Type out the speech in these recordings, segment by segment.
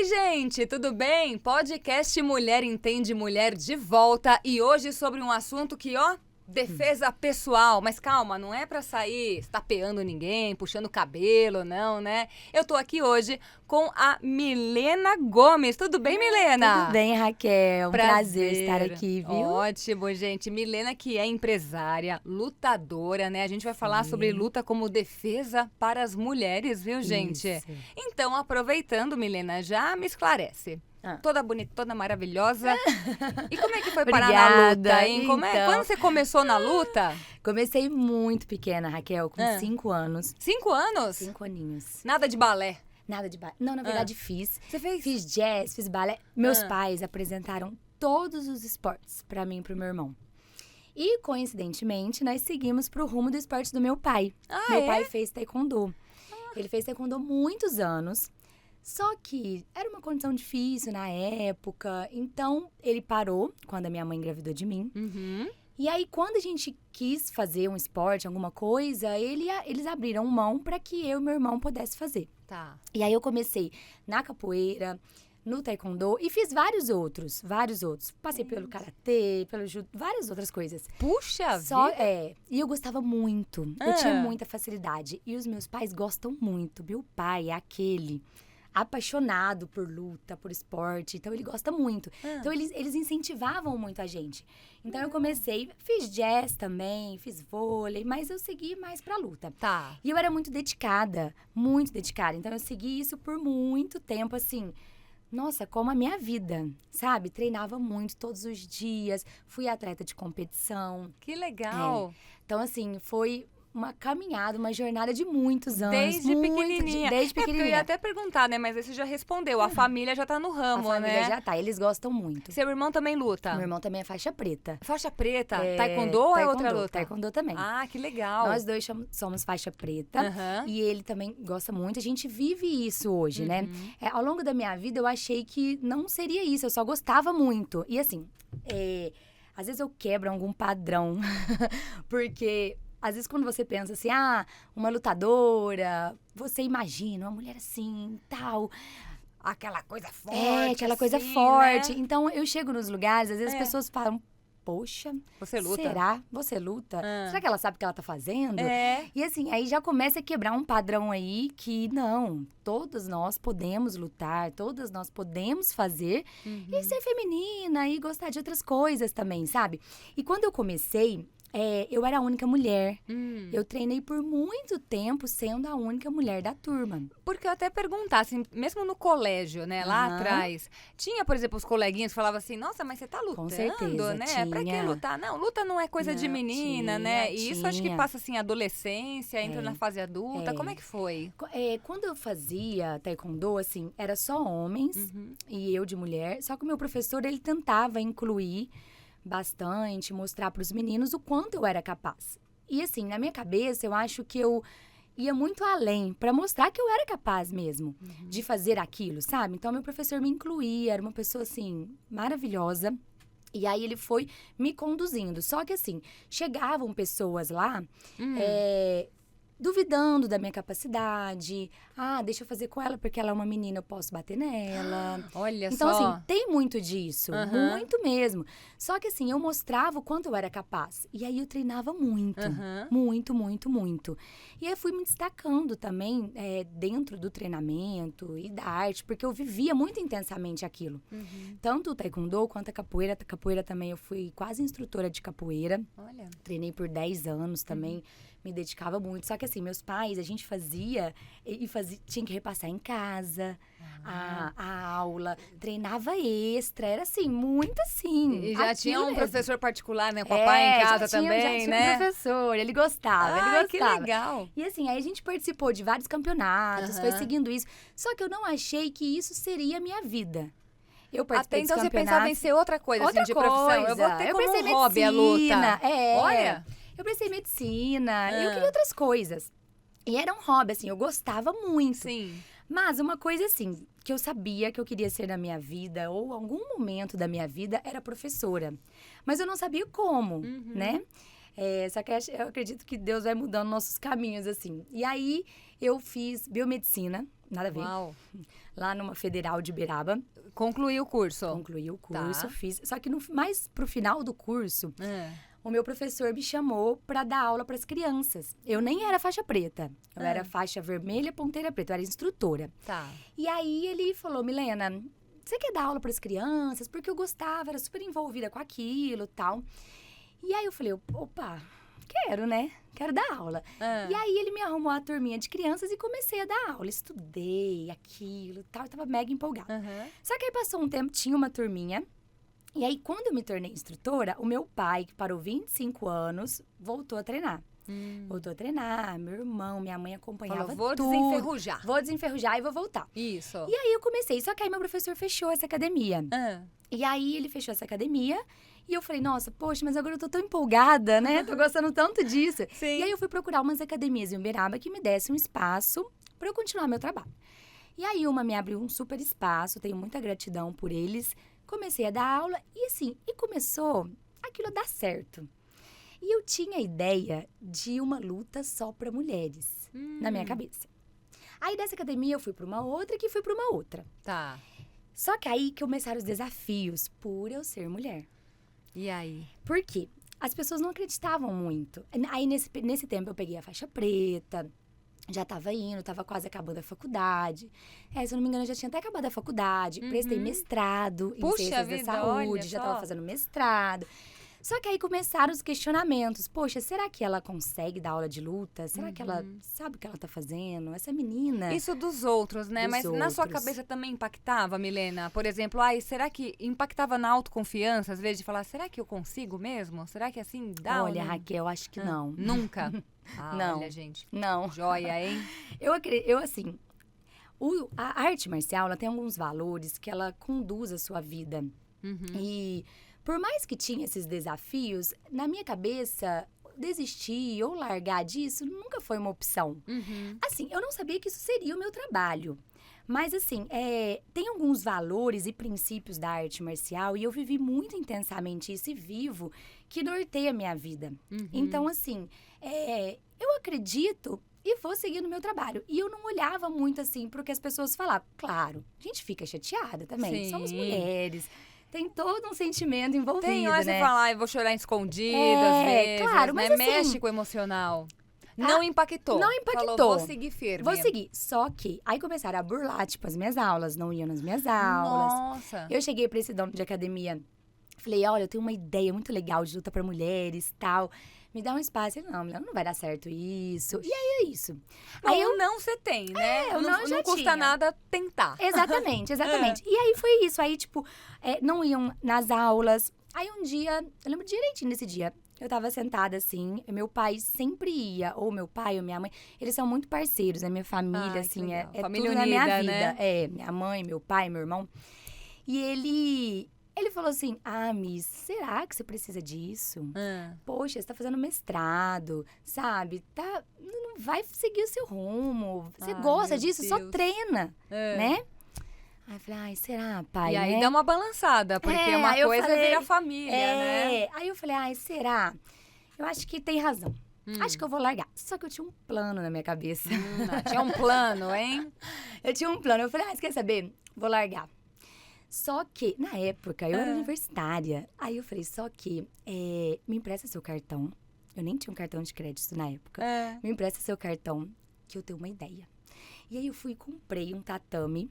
Oi, gente, tudo bem? Podcast Mulher Entende Mulher de volta e hoje sobre um assunto que, defesa pessoal. Mas calma, não é pra sair estapeando ninguém, puxando cabelo, não, né? Eu tô aqui hoje com a Milena Gomes. Tudo bem, Milena? Tudo bem, Raquel. Prazer estar aqui, viu? Ótimo, gente. Milena que é empresária, lutadora, né? A gente vai falar sobre luta como defesa para as mulheres, viu, gente? Isso. Então, aproveitando, Milena, já me esclarece. Toda bonita, toda maravilhosa. E como é que foi parar na luta, hein? Quando você começou na luta? Comecei muito pequena, Raquel, com 5 anos. 5 anos? 5 aninhos. Nada de balé? Nada de balé. Não, na verdade fiz. Você fez? Fiz jazz, fiz balé. Meus pais apresentaram todos os esportes pra mim e pro meu irmão. E, coincidentemente, nós seguimos pro rumo do esporte do meu pai. Meu pai fez taekwondo. Ele fez taekwondo há muitos anos. Só que era uma condição difícil na época, então ele parou quando a minha mãe engravidou de mim. E aí, quando a gente quis fazer um esporte, alguma coisa, eles abriram mão para que eu e meu irmão pudesse fazer. Tá. E aí eu comecei na capoeira, no taekwondo e fiz vários outros. Passei pelo karatê, pelo judô, várias outras coisas. Puxa Só, vida! e eu gostava muito, eu tinha muita facilidade. E os meus pais gostam muito, meu pai é aquele apaixonado por luta, por esporte, então ele gosta muito. Então eles incentivavam muito a gente. Então eu comecei, fiz jazz também, fiz vôlei, mas eu segui mais pra luta. Tá. E eu era muito dedicada. Então eu segui isso por muito tempo, assim, nossa, como a minha vida, sabe? Treinava muito todos os dias, fui atleta de competição. Que legal! Então, assim, foi uma caminhada, uma jornada de muitos anos. Desde pequenininha. Desde Porque eu pequenininha. ia até perguntar, né? Mas aí você já respondeu. A família já tá no ramo, A família né? já tá, eles gostam muito. Seu irmão também luta? Meu irmão também é faixa preta. Faixa preta? Taekwondo ou é outra luta? Taekwondo também. Ah, que legal. Nós dois somos faixa preta. E ele também gosta muito. A gente vive isso hoje, né? Ao longo da minha vida, eu achei que não seria isso. Eu só gostava muito. E assim, às vezes eu quebro algum padrão. Porque às vezes, quando você pensa assim, uma lutadora, você imagina uma mulher assim, tal. Aquela coisa forte. Aquela coisa assim, forte. Né? Então, eu chego nos lugares, às vezes as pessoas falam, poxa, você luta? Será? Você luta? Será que ela sabe o que ela tá fazendo? E assim, aí já começa a quebrar um padrão aí que, não, todas nós podemos lutar, todas nós podemos fazer e ser feminina e gostar de outras coisas também, sabe? E quando eu comecei, eu era a única mulher. Eu treinei por muito tempo sendo a única mulher da turma. Porque eu até perguntar, assim, mesmo no colégio, né, lá atrás, tinha, por exemplo, os coleguinhas que falavam assim, nossa, mas você tá lutando, Com certeza, né? tinha. Pra que lutar? Não, luta não é coisa de menina, né? E isso acho que tinha. passa, assim, adolescência, entra na fase adulta. Como é que foi? Quando eu fazia taekwondo, assim, era só homens e eu de mulher. Só que o meu professor, ele tentava incluir bastante, mostrar para os meninos o quanto eu era capaz. E assim, na minha cabeça, eu acho que eu ia muito além, para mostrar que eu era capaz mesmo de fazer aquilo, sabe? Então, meu professor me incluía, era uma pessoa, assim, maravilhosa. E aí, ele foi me conduzindo. Só que, assim, chegavam pessoas lá, duvidando da minha capacidade. Deixa eu fazer com ela, porque ela é uma menina, eu posso bater nela. Olha então, só. assim, tem muito disso. Muito mesmo. Só que, assim, eu mostrava o quanto eu era capaz. E aí, eu treinava muito. Muito, muito, muito. E aí, eu fui me destacando também dentro do treinamento e da arte, porque eu vivia muito intensamente aquilo. Tanto o taekwondo quanto a capoeira. A capoeira também, eu fui quase instrutora de capoeira. Olha. Treinei por 10 anos também. Me dedicava muito. Só que assim, meus pais, a gente fazia tinha que repassar em casa a aula, treinava extra, era assim, muito assim. E já tinha um mesmo. professor particular, né? O papai em casa já também, tinha né? um professor, ele gostava, Que legal. E assim, aí a gente participou de vários campeonatos, foi seguindo isso. Só que eu não achei que isso seria a minha vida. Eu Até participei então dos você pensava em ser outra coisa, assim, de profissão. Eu vou ter como pensei hobby a medicina, luta. Olha. Eu pensei em medicina, eu queria outras coisas. E era um hobby, assim, eu gostava muito. Sim. Mas uma coisa, assim, que eu sabia que eu queria ser na minha vida, ou algum momento da minha vida, era professora. Mas eu não sabia como, né? Só que eu acredito que Deus vai mudando nossos caminhos, assim. E aí, eu fiz biomedicina, nada a ver. Uau. Lá numa federal de Uberaba. Concluiu o curso. Concluí o curso, Tá. fiz. Só que mais pro final do curso, o meu professor me chamou para dar aula para as crianças. Eu nem era faixa preta. Eu era faixa vermelha, ponteira preta. Eu era instrutora. Tá. E aí ele falou, Milena, você quer dar aula para as crianças? Porque eu gostava, era super envolvida com aquilo e tal. E aí eu falei, opa, quero, né? Quero dar aula. E aí ele me arrumou a turminha de crianças e comecei a dar aula. Estudei aquilo e tal. Eu tava mega empolgada. Só que aí passou um tempo, tinha uma turminha. E aí, quando eu me tornei instrutora, o meu pai, que parou 25 anos, voltou a treinar. Voltou a treinar, meu irmão, minha mãe acompanhava Falou, vou tudo. desenferrujar. Vou desenferrujar e vou voltar. Isso. E aí eu comecei, só que aí meu professor fechou essa academia. E aí ele fechou essa academia e eu falei, nossa, poxa, mas agora eu tô tão empolgada, né? Tô gostando tanto disso. Sim. E aí eu fui procurar umas academias em Uberaba que me dessem um espaço pra eu continuar meu trabalho. E aí uma me abriu um super espaço, tenho muita gratidão por eles. Comecei a dar aula e assim, começou aquilo a dar certo. E eu tinha a ideia de uma luta só para mulheres na minha cabeça. Aí dessa academia eu fui para uma outra que fui para uma outra. Tá. Só que aí que começaram os desafios por eu ser mulher. E aí? Por quê? As pessoas não acreditavam muito. Aí nesse tempo eu peguei a faixa preta. Já tava indo, tava quase acabando a faculdade. Se eu não me engano, eu já tinha até acabado a faculdade. Prestei mestrado em ciências da saúde. Já tava fazendo mestrado. Só que aí começaram os questionamentos. Poxa, será que ela consegue dar aula de luta? Será que ela sabe o que ela tá fazendo? Essa menina... Isso dos outros, né? Dos Mas na sua outros. cabeça também impactava, Milena? Por exemplo, será que impactava na autoconfiança, às vezes, de falar, será que eu consigo mesmo? Será que assim dá? Olha, ou não? Raquel, acho que não. Nunca? Não. Olha, gente. Não. Joia, hein? Eu assim... A arte marcial, ela tem alguns valores que ela conduz a sua vida. E por mais que tinha esses desafios, na minha cabeça, desistir ou largar disso nunca foi uma opção. Assim, eu não sabia que isso seria o meu trabalho. Mas, assim, tem alguns valores e princípios da arte marcial e eu vivi muito intensamente isso e vivo que norteia a minha vida. Então, assim, eu acredito e vou seguir no meu trabalho. E eu não olhava muito, assim, pro que as pessoas falavam. Claro, a gente fica chateada também. Sim. Somos mulheres. Tem todo um sentimento envolvido, Tem hora né? você falar, eu vou chorar escondido, às vezes, claro, né? mas assim, Mexe com o emocional. Não impactou. não impactou. Falou, vou seguir firme. Vou seguir. Só que aí começaram a burlar, tipo, as minhas aulas. Não iam nas minhas aulas. Nossa. Eu cheguei pra esse dono de academia. Falei, olha, eu tenho uma ideia muito legal de luta pra mulheres, tal. Me dá um espaço. Ele, não vai dar certo isso. E aí é isso. Aí Ou não você tem, né? o não já não custa tinha. nada tentar. Exatamente. E aí foi isso. Aí, tipo, não iam nas aulas. Aí um dia, eu lembro direitinho desse dia, eu tava sentada assim, meu pai sempre ia, ou meu pai ou minha mãe, eles são muito parceiros, né? Minha família, assim, legal. é Família tudo na minha unida, vida. né? Minha mãe, meu pai, meu irmão. E ele falou assim, Miss, será que você precisa disso? Poxa, você tá fazendo mestrado, sabe? Não vai seguir o seu rumo. Você gosta meu disso, só Deus. treina, né? Aí eu falei, será, pai, E aí né? dá uma balançada, porque uma aí eu coisa falei, vira família, né? Aí eu falei, será? Eu acho que tem razão. Acho que eu vou largar. Só que eu tinha um plano na minha cabeça. Tinha um plano, hein? Eu tinha um plano. Eu falei, você quer saber? Vou largar. Só que, na época, eu era universitária. Aí eu falei, me empresta seu cartão. Eu nem tinha um cartão de crédito na época. Me empresta seu cartão, que eu tenho uma ideia. E aí eu fui e comprei um tatame.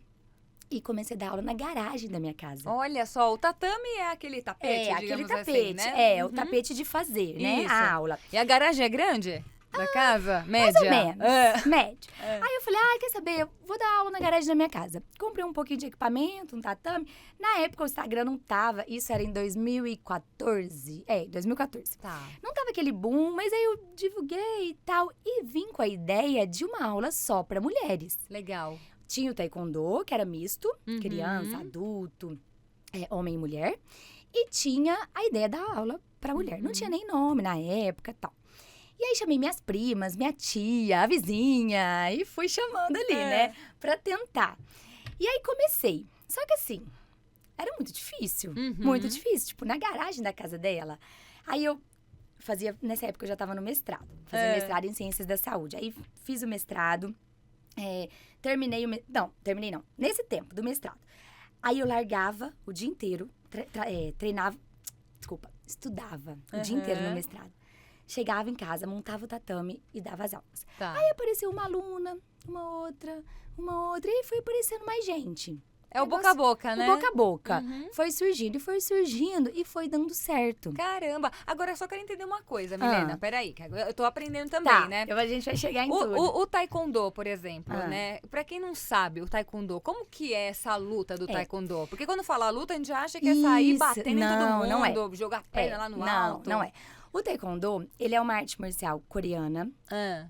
E comecei a dar aula na garagem da minha casa. Olha só, o tatame é aquele tapete, aquele digamos tapete. assim, né? O tapete de fazer, né? Isso. A aula. E a garagem é grande? Da casa? Mais Média? ou menos, médio. Aí eu falei, quer saber? Eu vou dar aula na garagem da minha casa. Comprei um pouquinho de equipamento, um tatame. Na época o Instagram não tava, isso era em 2014. 2014. Tá. Não tava aquele boom, mas aí eu divulguei e tal. E vim com a ideia de uma aula só pra mulheres. Legal. Tinha o taekwondo, que era misto, criança, adulto, homem e mulher. E tinha a ideia da aula pra mulher. Não tinha nem nome na época e tal. E aí chamei minhas primas, minha tia, a vizinha, e fui chamando ali, né? Pra tentar. E aí comecei. Só que assim, era muito difícil. Muito difícil. Tipo, na garagem da casa dela. Aí eu nessa época eu já estava no mestrado. Fazia mestrado em Ciências da Saúde. Aí fiz o mestrado, terminei não. Nesse tempo do mestrado. Aí eu largava o dia inteiro, estudava o dia inteiro no mestrado. Chegava em casa, montava o tatame e dava as aulas. Tá. Aí apareceu uma aluna, uma outra, e foi aparecendo mais gente. É o boca a boca, né? O boca a boca. Foi surgindo e foi dando certo. Caramba! Agora, eu só quero entender uma coisa, Milena. Peraí, que eu tô aprendendo também, Tá, né? a gente vai chegar em tudo. O taekwondo, por exemplo, né? Pra quem não sabe, o taekwondo, como que é essa luta do taekwondo? Porque quando fala luta, a gente acha que é sair batendo em todo mundo, não é. Jogar perna lá no alto. Não é. O taekwondo, ele é uma arte marcial coreana,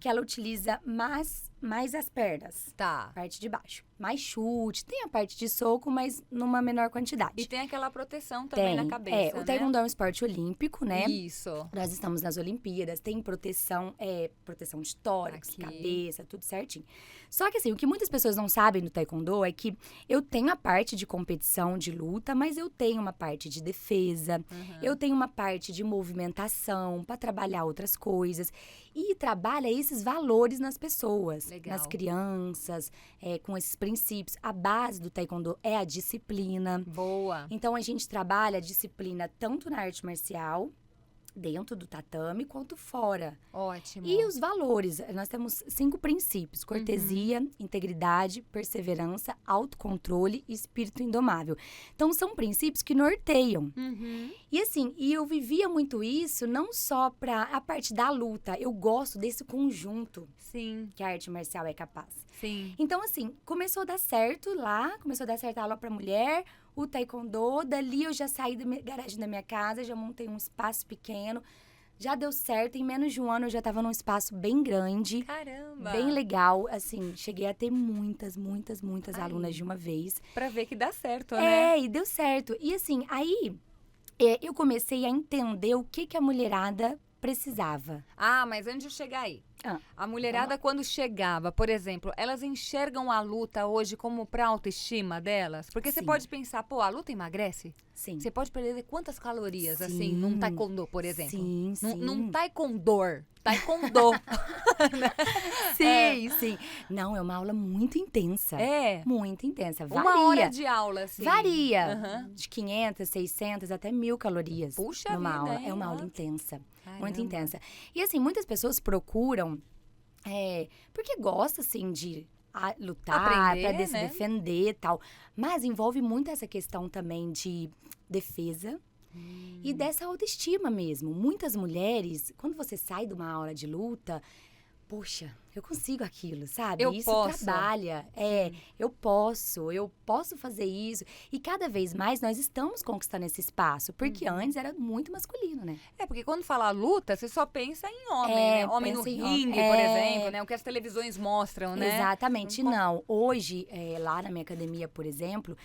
que ela utiliza mais as pernas. Tá. Parte de baixo. Mais chute, tem a parte de soco, mas numa menor quantidade. E tem aquela proteção também na cabeça, o taekwondo é um esporte olímpico, né? Isso. Nós estamos nas Olimpíadas, tem proteção de tórax, cabeça, tudo certinho. Só que assim, o que muitas pessoas não sabem do taekwondo é que eu tenho a parte de competição, de luta, mas eu tenho uma parte de defesa, eu tenho uma parte de movimentação para trabalhar outras coisas. E trabalha esses valores nas pessoas, nas crianças, com esses princípios. A base do taekwondo é a disciplina. Boa. Então, a gente trabalha a disciplina tanto na arte marcial, dentro do tatame, quanto fora. Ótimo. E os valores, nós temos 5 princípios: cortesia, integridade, perseverança, autocontrole e espírito indomável. Então, são princípios que norteiam. E assim, eu vivia muito isso, não só para a parte da luta. Eu gosto desse conjunto que a arte marcial é capaz. Sim. Então, assim, começou a dar certo a aula para mulher, o taekwondo. Dali eu já saí da garagem da minha casa, já montei um espaço pequeno. Já deu certo, em menos de um ano eu já estava num espaço bem grande. Caramba! Bem legal, assim, cheguei a ter muitas alunas de uma vez. Pra ver que dá certo, né? E deu certo. E assim, aí eu comecei a entender o que a mulherada precisava. Ah, mas antes de chegar aí. A mulherada, quando chegava, por exemplo, elas enxergam a luta hoje como pra autoestima delas? Porque você pode pensar, pô, a luta emagrece? Sim. Você pode perder quantas calorias, assim, num taekwondo, por exemplo? Sim. Num taekwondo. Taekwondo. Sim. Não, é uma aula muito intensa. Muito intensa. Varia. Uma hora de aula, assim. Varia. De 500, 600, até 1.000 calorias. Puxa numa vida, aula. hein? É uma aula intensa. Caramba. Muito intensa. E assim, muitas pessoas procuram porque gosta, assim, de lutar, aprender, se né? defender e tal. Mas envolve muito essa questão também de defesa. E dessa autoestima mesmo. Muitas mulheres, quando você sai de uma aula de luta, poxa, eu consigo aquilo, sabe? Isso posso. trabalha. Eu posso fazer isso. E cada vez mais nós estamos conquistando esse espaço. Porque antes era muito masculino, né? Porque quando fala luta, você só pensa em homem, né? Homem no ringue, por exemplo, né? O que as televisões mostram, né? Exatamente, não. Hoje, lá na minha academia, por exemplo,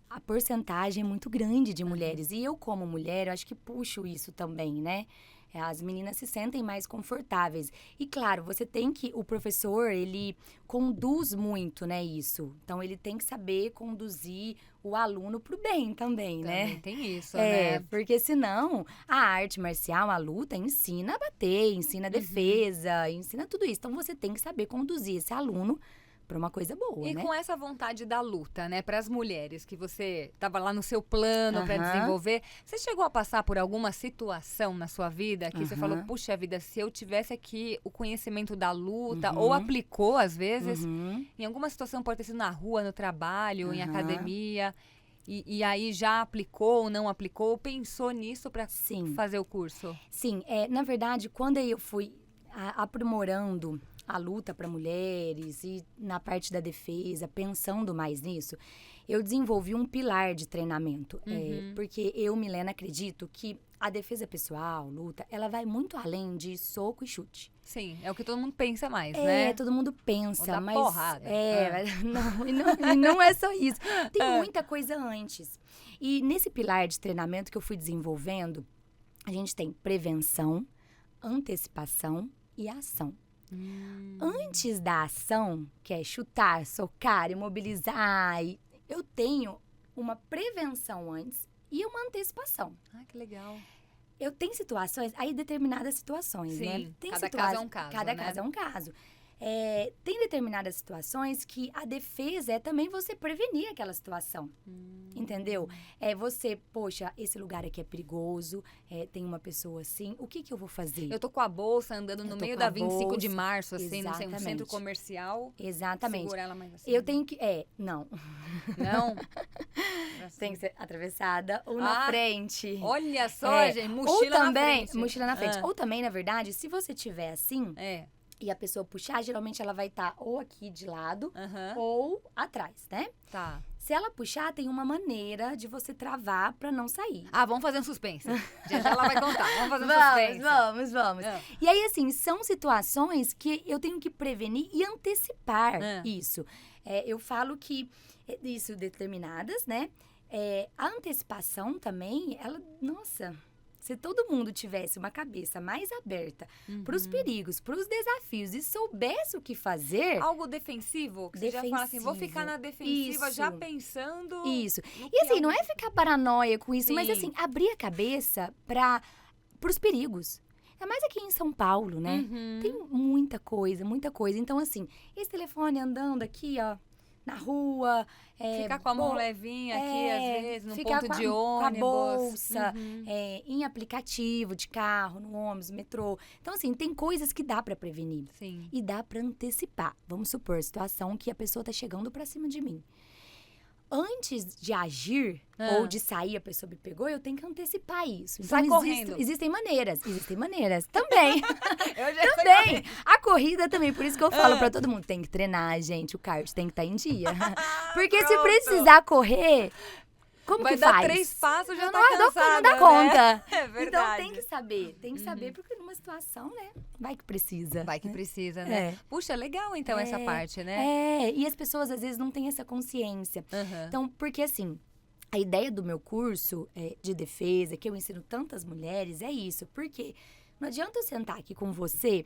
a porcentagem é muito grande de mulheres. E eu, como mulher, eu acho que puxo isso também, né? As meninas se sentem mais confortáveis. E, claro, o professor, ele conduz muito, né, isso. Então, ele tem que saber conduzir o aluno pro bem também, né? Também tem isso, né? Porque senão, a arte marcial, a luta, ensina a bater, ensina a defesa, ensina tudo isso. Então, você tem que saber conduzir esse aluno para uma coisa boa, né? E com essa vontade da luta, né, para as mulheres que você estava lá no seu plano para desenvolver, você chegou a passar por alguma situação na sua vida que você falou, puxa vida, se eu tivesse aqui o conhecimento da luta, ou aplicou às vezes, em alguma situação, pode ter sido na rua, no trabalho, em academia, e aí já aplicou ou não aplicou, ou pensou nisso para fazer o curso? Sim, na verdade, quando eu fui aprimorando a luta para mulheres e na parte da defesa, pensando mais nisso, eu desenvolvi um pilar de treinamento. Porque eu, Milena, acredito que a defesa pessoal, luta, ela vai muito além de soco e chute. Sim, é o que todo mundo pensa mais, né? Todo mundo pensa, ou mas... porrada. Não é só isso. Tem muita coisa antes. E nesse pilar de treinamento que eu fui desenvolvendo, a gente tem prevenção, antecipação e ação. Antes da ação, que é chutar, socar, imobilizar, eu tenho uma prevenção antes e uma antecipação. Que legal. eu tenho situações, aí determinadas situações, né? Sim, Tem cada caso é um caso, Cada né? caso é um caso. Tem determinadas situações que a defesa é também você prevenir aquela situação, entendeu? É você, poxa, esse lugar aqui é perigoso, tem uma pessoa assim, o que eu vou fazer? Eu tô com a bolsa andando no meio da 25 de bolsa, março, assim, não sei, um centro exatamente. comercial. Exatamente. Segurar ela mais assim. Eu tenho que... não. Não? Tem que ser atravessada ou na frente. Olha só, gente, mochila ou também, na frente. mochila na frente. Ou também, na verdade, se você tiver assim... E a pessoa puxar, geralmente ela vai estar ou aqui de lado ou atrás, né? Tá. Se ela puxar, tem uma maneira de você travar pra não sair. Vamos fazer um suspense. Já ela vai contar. Vamos fazer um suspense. Vamos. E aí, assim, são situações que eu tenho que prevenir e antecipar isso. Eu falo que isso determinadas, né? A antecipação também, ela, nossa... Se todo mundo tivesse uma cabeça mais aberta para os perigos, para os desafios e soubesse o que fazer... Algo defensivo? Que você já fala assim, vou ficar na defensiva já pensando... Isso. E assim, não é ficar paranoia com isso, mas assim, abrir a cabeça para os perigos. É mais aqui em São Paulo, né? Tem muita coisa, muita coisa. Então assim, esse telefone andando aqui, ó, na rua... Ficar com a mão levinha aqui, às vezes, no ponto de ônibus. Com a bolsa, em aplicativo de carro, no ônibus, metrô. Então, assim, tem coisas que dá pra prevenir. Sim. E dá pra antecipar. Vamos supor, situação que a pessoa tá chegando pra cima de mim. Antes de agir ou de sair, a pessoa me pegou, eu tenho que antecipar isso. Então, sai correndo. Existem maneiras também. Eu já também. A corrida também, por isso que eu falo pra todo mundo, tem que treinar, gente, o kart tem que estar em dia. Porque se precisar correr, como vai que faz? Vai dar 3 passos, já tá cansada, não dá conta. É verdade. Então tem que saber, porque numa situação, né, vai que precisa. Vai que precisa, né? Puxa, legal então essa parte, né? E as pessoas às vezes não têm essa consciência. Então, porque assim, a ideia do meu curso de defesa, que eu ensino tantas mulheres, é isso. Porque não adianta eu sentar aqui com você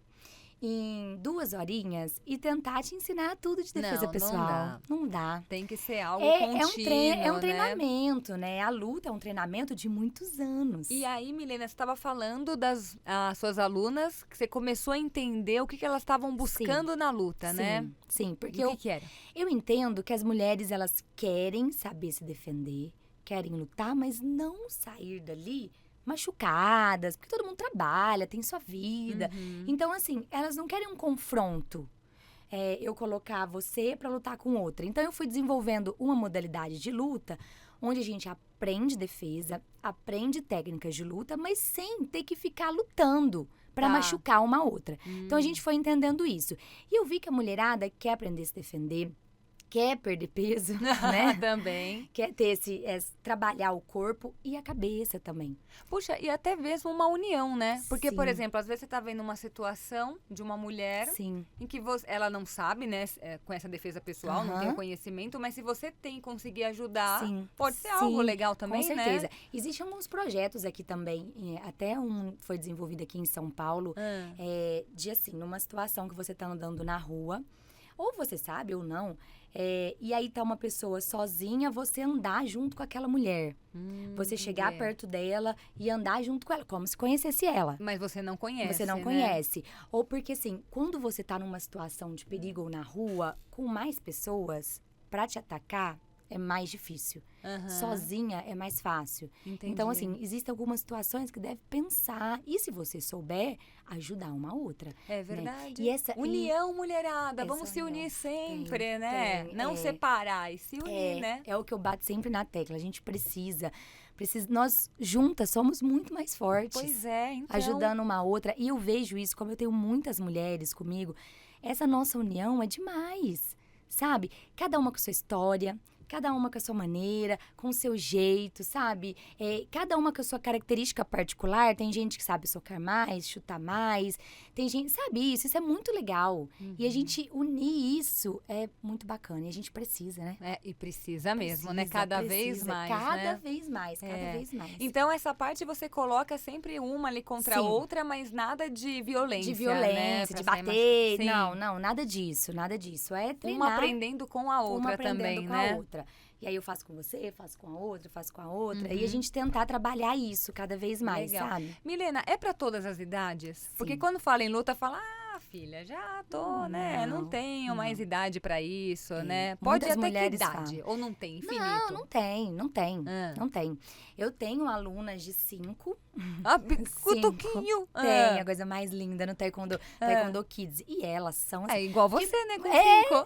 em 2 horinhas e tentar te ensinar tudo de defesa pessoal. Não dá. Tem que ser algo contínuo, é um treinamento, né? A luta é um treinamento de muitos anos. E aí, Milena, você estava falando das suas alunas, que você começou a entender o que elas estavam buscando na luta, né? Sim, porque o que era? Eu entendo que as mulheres, elas querem saber se defender, querem lutar, mas não sair dali machucadas, porque todo mundo trabalha, tem sua vida. Então, assim, elas não querem um confronto. Eu colocar você pra lutar com outra. Então, eu fui desenvolvendo uma modalidade de luta, onde a gente aprende defesa, aprende técnicas de luta, mas sem ter que ficar lutando pra machucar uma outra. Então, a gente foi entendendo isso. E eu vi que a mulherada quer aprender a se defender, quer perder peso, né? Também. Quer ter trabalhar o corpo e a cabeça também. Puxa, e até mesmo uma união, né? Porque, por exemplo, às vezes você tá vendo uma situação de uma mulher em que ela não sabe, né? Com essa defesa pessoal, não tem o conhecimento, mas se você conseguir ajudar, pode ser algo legal também, com certeza. né? Existem alguns projetos aqui também, até um foi desenvolvido aqui em São Paulo, de assim, numa situação que você tá andando na rua, ou você sabe ou não, e aí tá uma pessoa sozinha, você andar junto com aquela mulher. Você chegar perto dela e andar junto com ela, como se conhecesse ela. Mas você não conhece, Você não conhece. Ou porque, assim, quando você tá numa situação de perigo ou na rua, com mais pessoas, pra te atacar, é mais difícil. Sozinha é mais fácil. Entendi. Então, assim, existem algumas situações que deve pensar. E se você souber, ajudar uma outra. É verdade. Né? E essa, união, mulherada. Vamos se unir sempre, né? Não separar e se unir, né? É o que eu bato sempre na tecla. A gente precisa. Nós juntas somos muito mais fortes. Pois é, então. Ajudando uma outra. E eu vejo isso, como eu tenho muitas mulheres comigo, essa nossa união é demais, sabe? Cada uma com sua história, cada uma com a sua maneira, com o seu jeito, sabe? Cada uma com a sua característica particular. Tem gente que sabe socar mais, chutar mais. Tem gente, sabe isso? Isso é muito legal. E a gente unir isso é muito bacana. E a gente precisa, né? E precisa mesmo, né? Cada vez mais, cada vez mais. Então, essa parte você coloca sempre uma ali contra a outra, mas nada de violência, né? De bater. Não, nada disso. É treinar. Uma aprendendo com a outra também, né? Outra. E aí eu faço com você, faço com a outra, faço com a outra. E a gente tentar trabalhar isso cada vez mais, Legal. sabe? Milena, é pra todas as idades? Sim. Porque quando fala em luta, fala, filha, já tô, né? Não tenho mais idade pra isso, né? Pode Muitas até que mulheres idade? falam. Ou não tem? Infinito? Não tem. Não tem. Eu tenho alunas de 5. Cutuquinho. Tem, a coisa mais linda no Taekwondo Kids. E elas são assim, Igual você, né? Com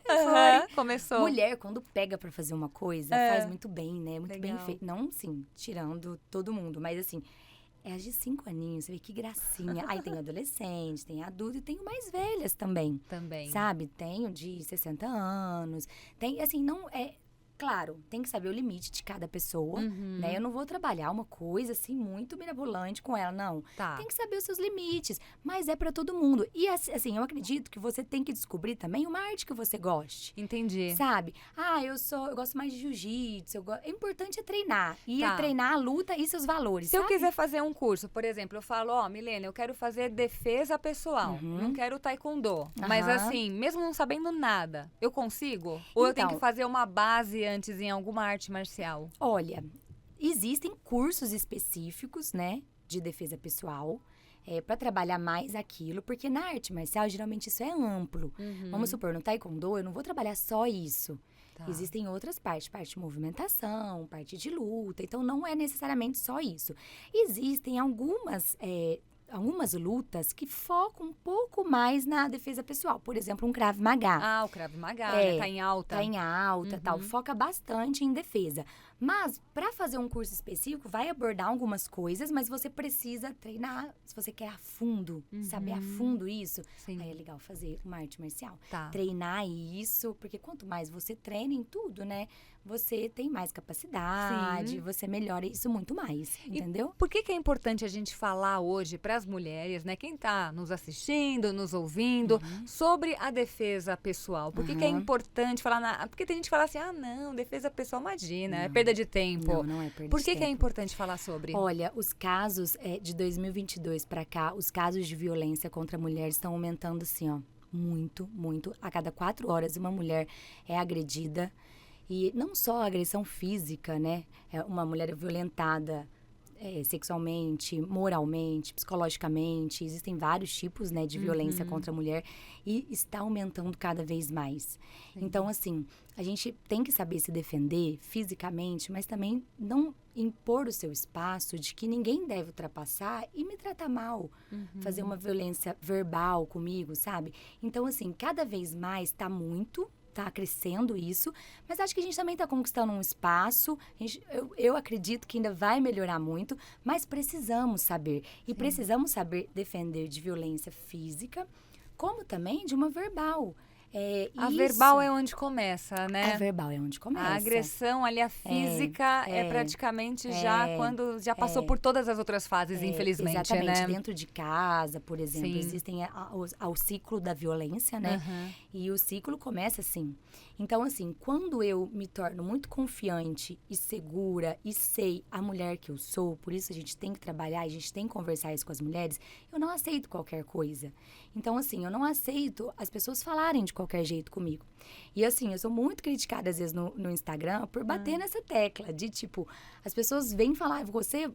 5. Começou. Mulher, quando pega pra fazer uma coisa, faz muito bem, né? Muito bem Legal. feito. Não, assim, tirando todo mundo, mas assim, é as de 5 aninhos, você vê que gracinha. Aí tem adolescente, tem adulto e tem mais velhas também. Também. Sabe? Tenho de 60 anos. Tem, assim, não é. Claro, tem que saber o limite de cada pessoa, né? Eu não vou trabalhar uma coisa, assim, muito mirabolante com ela, não. Tá. Tem que saber os seus limites, mas é pra todo mundo. E, assim, eu acredito que você tem que descobrir também uma arte que você goste. Entendi. Sabe? Eu gosto mais de jiu-jitsu. O importante é treinar. E Tá. é treinar a luta e seus valores, Se eu sabe? quiser fazer um curso, por exemplo, eu falo, Milena, eu quero fazer defesa pessoal. Não quero taekwondo. Mas assim, mesmo não sabendo nada, eu consigo? Ou eu tenho que fazer uma base antes em alguma arte marcial? Olha, existem cursos específicos, né, de defesa pessoal, para trabalhar mais aquilo, porque na arte marcial, geralmente, isso é amplo. Vamos supor, no taekwondo, eu não vou trabalhar só isso. Tá. Existem outras partes, parte de movimentação, parte de luta, então não é necessariamente só isso. Existem algumas lutas que focam um pouco mais na defesa pessoal. Por exemplo, um Krav Maga. O Krav Maga, né? Tá em alta. Tá em alta, tal. Foca bastante em defesa. Mas, para fazer um curso específico, vai abordar algumas coisas, mas você precisa treinar, se você quer a fundo, saber a fundo isso. Sim. Aí é legal fazer uma arte marcial. Tá. Treinar isso, porque quanto mais você treina em tudo, né? Você tem mais capacidade, você melhora isso muito mais, entendeu? Por que é importante a gente falar hoje para as mulheres, né? Quem tá nos assistindo, nos ouvindo, sobre a defesa pessoal? Por que é importante falar? Porque tem gente que fala assim, não, defesa pessoal, imagina, é perda de tempo. Não é perda de tempo. Por que é importante falar sobre? Olha, os casos de 2022 para cá, os casos de violência contra a mulher estão aumentando assim, ó, muito, muito. A cada 4 horas uma mulher é agredida. E não só a agressão física, né? Uma mulher é violentada sexualmente, moralmente, psicologicamente. Existem vários tipos, né, de violência contra a mulher e está aumentando cada vez mais. Então, assim, a gente tem que saber se defender fisicamente, mas também não impor o seu espaço de que ninguém deve ultrapassar e me tratar mal, fazer uma violência verbal comigo, sabe? Então, assim, cada vez mais tá crescendo isso, mas acho que a gente também tá conquistando um espaço, eu acredito que ainda vai melhorar muito, mas precisamos saber, e precisamos saber defender de violência física, como também de uma verbal. A verbal é onde começa, né? A verbal é onde começa. A agressão ali, a física, é praticamente já quando já passou por todas as outras fases, infelizmente, exatamente. né? Dentro de casa, por exemplo, Sim. existem o ciclo da violência, né? E o ciclo começa assim. Então, assim, quando eu me torno muito confiante e segura e sei a mulher que eu sou, por isso a gente tem que trabalhar, a gente tem que conversar isso com as mulheres, eu não aceito qualquer coisa. Então, assim, eu não aceito as pessoas falarem de qualquer jeito comigo. E, assim, eu sou muito criticada, às vezes, no Instagram por bater nessa tecla de, tipo, as pessoas vêm falar,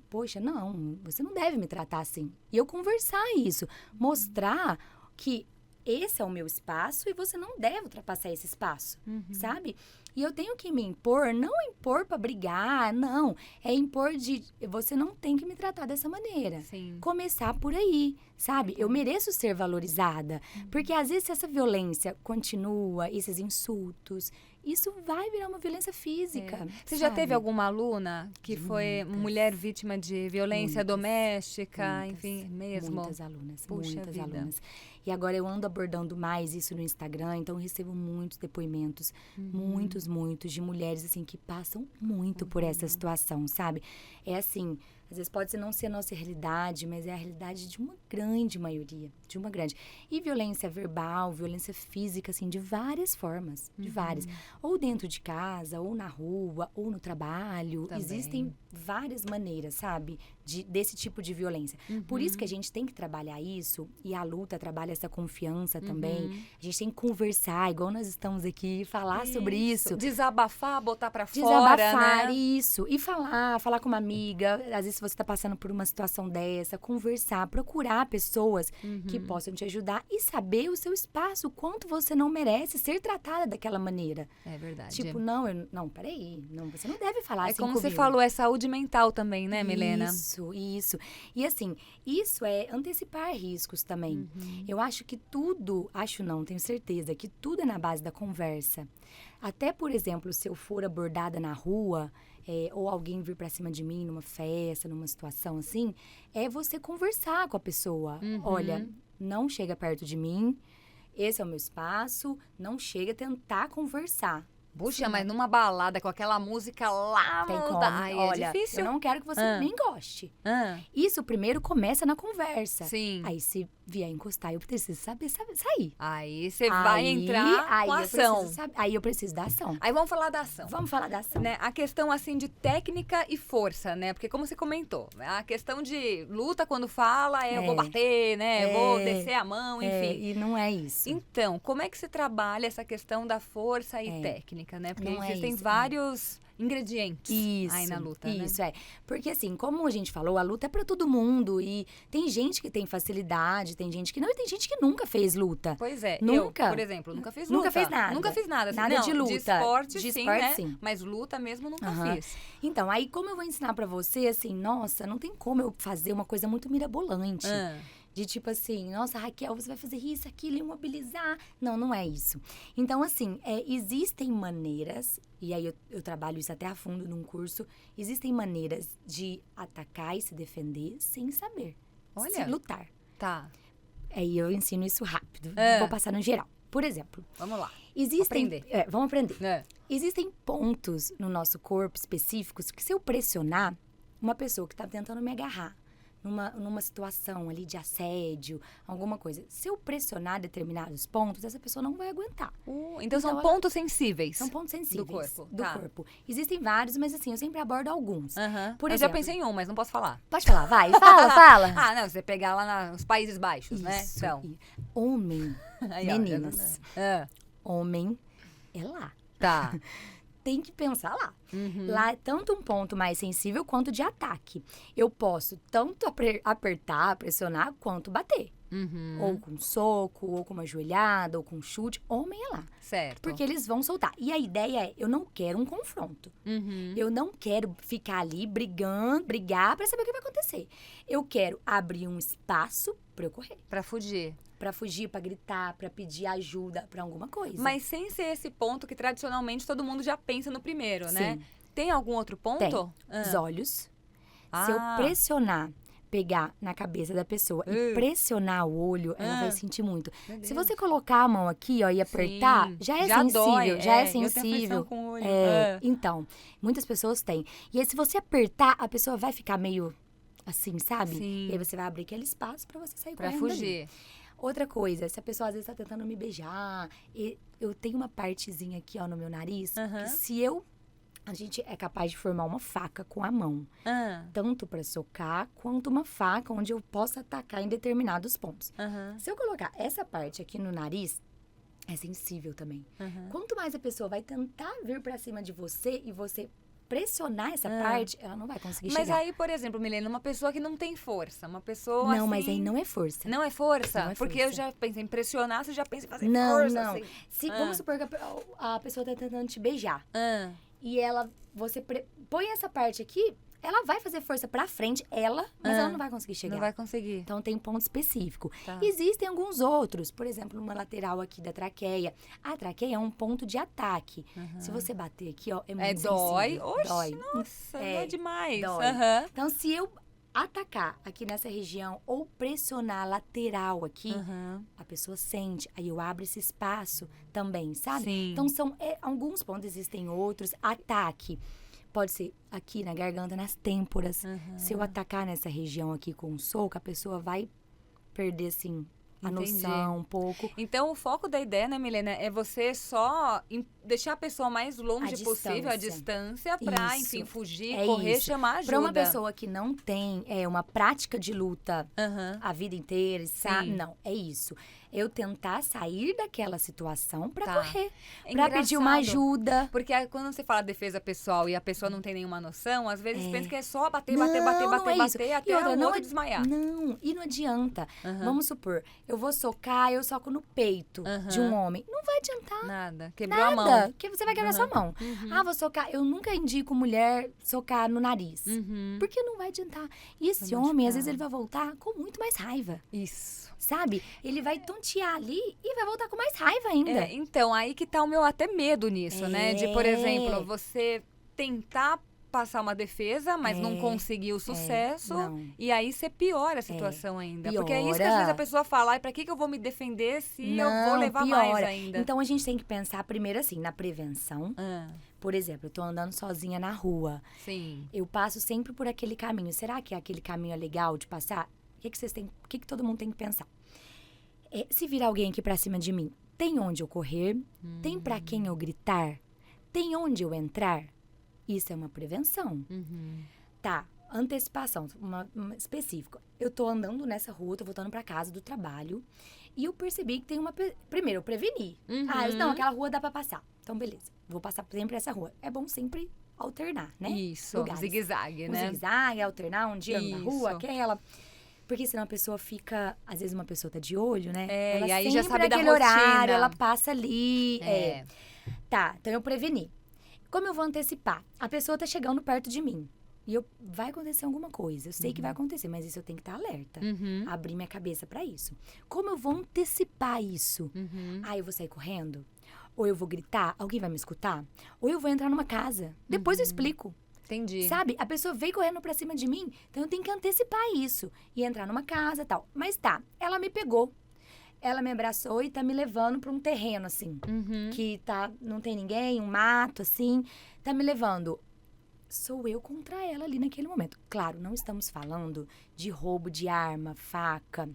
poxa, não, você não deve me tratar assim. E eu conversar isso, mostrar que esse é o meu espaço e você não deve ultrapassar esse espaço, sabe? E eu tenho que me impor, não impor pra brigar, não. É impor você não tem que me tratar dessa maneira. Sim. Começar por aí, sabe? Eu mereço ser valorizada. Porque às vezes essa violência continua, esses insultos, isso vai virar uma violência física. Você já teve alguma aluna que foi mulher vítima de violência doméstica, enfim, mesmo? Muitas alunas, Puxa muitas vida. alunas. E agora eu ando abordando mais isso no Instagram, então eu recebo muitos depoimentos, muitos, de mulheres, assim, que passam muito por essa situação, sabe? É assim, Às vezes pode não ser a nossa realidade, mas é a realidade de uma grande maioria, de uma grande. E violência verbal, violência física, assim, de várias formas, de várias. Ou dentro de casa, ou na rua, ou no trabalho. Também. Existem várias maneiras, sabe, desse tipo de violência. Por isso que a gente tem que trabalhar isso, e a luta trabalha essa confiança também. A gente tem que conversar, igual nós estamos aqui, falar sobre isso. Desabafar, botar pra fora, Desabafar, né? isso. E falar com uma amiga. Às vezes, se você tá passando por uma situação dessa, conversar, procurar pessoas que possam te ajudar e saber o seu espaço, o quanto você não merece ser tratada daquela maneira. É verdade. Tipo, não, peraí. Não, você não deve falar É assim como você comigo. falou, é saúde mental também, né, Milena? Isso. E assim, isso é antecipar riscos também. Eu acho que tudo, tenho certeza, que tudo é na base da conversa. Até, por exemplo, se eu for abordada na rua, ou alguém vir pra cima de mim numa festa, numa situação assim, é você conversar com a pessoa. Olha, não chega perto de mim, esse é o meu espaço, não chega a tentar conversar. Puxa, mas numa balada com aquela música lá, Tem como. Ai, Olha, é difícil. eu não quero que você nem goste. Isso primeiro começa na conversa. Sim. Aí se vier encostar, eu preciso saber sair. Aí você vai entrar com a ação. Aí eu preciso da ação. Aí vamos falar da ação. Vamos falar da ação. Né? A questão, assim, de técnica e força, né? Porque como você comentou, a questão de luta quando fala eu vou bater, né? Eu vou descer a mão, enfim. E não é isso. Então, como é que você trabalha essa questão da força e técnica, né? Porque Não é existem isso, vários ingredientes aí na luta, né? Isso, Porque assim, como a gente falou, a luta é pra todo mundo. E tem gente que tem facilidade, tem gente que não, e tem gente que nunca fez luta. Pois é. Nunca. Eu, por exemplo, nunca fiz luta. Nunca fez nada. Nunca fiz nada. Assim, Nada não, de luta. De esporte, De sim, esporte, né? sim. Mas luta mesmo nunca fiz. Então, aí como eu vou ensinar pra você, assim, nossa, não tem como eu fazer uma coisa muito mirabolante. De tipo assim, nossa, Raquel, você vai fazer isso, aquilo, imobilizar. Não é isso. Então, assim, existem maneiras, e aí eu trabalho isso até a fundo num curso, existem maneiras de atacar e se defender sem saber. Olha. Se lutar. Tá. Aí eu ensino isso rápido. Vou passar no geral. Por exemplo. Vamos lá. Existem, vamos aprender. É. Existem pontos no nosso corpo específicos que se eu pressionar, uma pessoa que tá tentando me agarrar, numa situação ali de assédio, alguma coisa. Se eu pressionar determinados pontos, essa pessoa não vai aguentar. Então são pontos sensíveis. São pontos sensíveis. Do corpo. Existem vários, mas assim, eu sempre abordo alguns. Por eu exemplo, já pensei em um, mas não posso falar. Pode falar, vai. Fala. Ah, não, você pegar lá nos Países Baixos, né? Isso. Então. Homem, Aí, meninas, ó, homem é lá. Tá. Tem que pensar lá. Lá é tanto um ponto mais sensível quanto de ataque. Eu posso tanto apertar, pressionar, quanto bater. Ou com soco, ou com uma joelhada, ou com chute. Homem é lá. Certo. Porque eles vão soltar. E a ideia é, eu não quero um confronto. Eu não quero ficar ali brigar pra saber o que vai acontecer. Eu quero abrir um espaço pra eu correr. Pra fugir. Pra fugir, pra gritar, pra pedir ajuda pra alguma coisa. Mas sem ser esse ponto que tradicionalmente todo mundo já pensa no primeiro, né? Sim. Tem algum outro ponto? Tem. Os olhos. Se eu pressionar, pegar na cabeça da pessoa e pressionar o olho, ela vai sentir muito. Se você colocar a mão aqui, ó, e apertar, Sim. já é Já sensível. dói, Já é eu tenho sensível. aflição com o olho. Então, muitas pessoas têm. E aí, se você apertar, a pessoa vai ficar meio assim, sabe? Sim. E aí você vai abrir aquele espaço pra você sair Pra correndo dali. fugir. Outra coisa, se a pessoa às vezes tá tentando me beijar, eu tenho uma partezinha aqui, ó, no meu nariz, que se a gente é capaz de formar uma faca com a mão. Tanto pra socar, quanto uma faca onde eu possa atacar em determinados pontos. Se eu colocar essa parte aqui no nariz, é sensível também. Quanto mais a pessoa vai tentar vir pra cima de você e você pressionar essa parte, ela não vai conseguir Mas chegar. aí, por exemplo, Milena, uma pessoa que não tem força, uma pessoa Não, assim... mas aí não é força. Não é força? Não é Porque força. eu já pensei em pressionar, você já pensa em fazer Não, força, não. assim. Vamos supor que a pessoa tá tentando te beijar. E você põe essa parte aqui, ela vai fazer força pra frente, mas ela não vai conseguir chegar. Não vai conseguir. Então tem ponto específico. Tá. Existem alguns outros, por exemplo, numa lateral aqui da traqueia. A traqueia é um ponto de ataque. Se você bater aqui, ó, é muito dói. sensível. Oxe, Dói. nossa, dói demais. Dói. Então, se eu atacar aqui nessa região ou pressionar a lateral aqui, a pessoa sente. Aí eu abro esse espaço também, sabe? Sim. Então, são alguns pontos, existem outros. Ataque. Pode ser aqui na garganta, nas têmporas. Se eu atacar nessa região aqui com um soco, a pessoa vai perder, assim, a noção um pouco. Então, o foco da ideia, né, Milena, é você só deixar a pessoa mais longe possível, a distância, pra, enfim, fugir, correr, chamar ajuda. Pra uma pessoa que não tem uma prática de luta a vida inteira, sabe? Não, é isso. Eu tentar sair daquela situação pra correr, pra pedir uma ajuda. Porque quando você fala defesa pessoal e a pessoa não tem nenhuma noção, às vezes pensa que é só bater até o outro desmaiar. Não, e não adianta. Vamos supor, eu vou socar, eu soco no peito de um homem. Não vai adiantar. Nada, quebrou a mão. Porque você vai quebrar sua mão. Vou socar. Eu nunca indico mulher socar no nariz. Porque não vai adiantar. E esse homem, às vezes, ele vai voltar com muito mais raiva. Isso. Sabe? Ele vai tontear ali e vai voltar com mais raiva ainda. Então, aí que tá o meu até medo nisso, né? De, por exemplo, você tentar passar uma defesa, mas não conseguir o sucesso. E aí você piora a situação ainda. Porque é isso que às vezes a pessoa fala, pra que eu vou me defender se eu vou levar mais ainda? Então a gente tem que pensar primeiro assim, na prevenção. Por exemplo, eu tô andando sozinha na rua. Sim. Eu passo sempre por aquele caminho. Será que aquele caminho é legal de passar? O que todo mundo tem que pensar? Se vir alguém aqui pra cima de mim, tem onde eu correr? Tem pra quem eu gritar? Tem onde eu entrar? Isso é uma prevenção. Tá, antecipação, uma específica. Eu tô andando nessa rua, tô voltando pra casa do trabalho e eu percebi que tem uma... Primeiro, eu preveni. Não, aquela rua dá pra passar. Então, beleza, vou passar sempre essa rua. É bom sempre alternar, né? Isso, zigue-zague, né? Zigue-zague, alternar, um dia na rua, aquela... Porque senão a pessoa fica... Às vezes uma pessoa tá de olho, né? Ela e aí já sabe da rotina. Horário, ela passa ali. Tá, então eu preveni. Como eu vou antecipar? A pessoa tá chegando perto de mim. E vai acontecer alguma coisa. Eu sei que vai acontecer, mas isso eu tenho que estar alerta. Abrir minha cabeça pra isso. Como eu vou antecipar isso? Eu vou sair correndo? Ou eu vou gritar? Alguém vai me escutar? Ou eu vou entrar numa casa? Depois eu explico. Entendi. Sabe? A pessoa veio correndo pra cima de mim, então eu tenho que antecipar isso. E entrar numa casa e tal. Mas ela me pegou. Ela me abraçou e tá me levando pra um terreno, assim. Que não tem ninguém, um mato, assim. Tá me levando. Sou eu contra ela ali naquele momento. Claro, não estamos falando de roubo de arma, faca.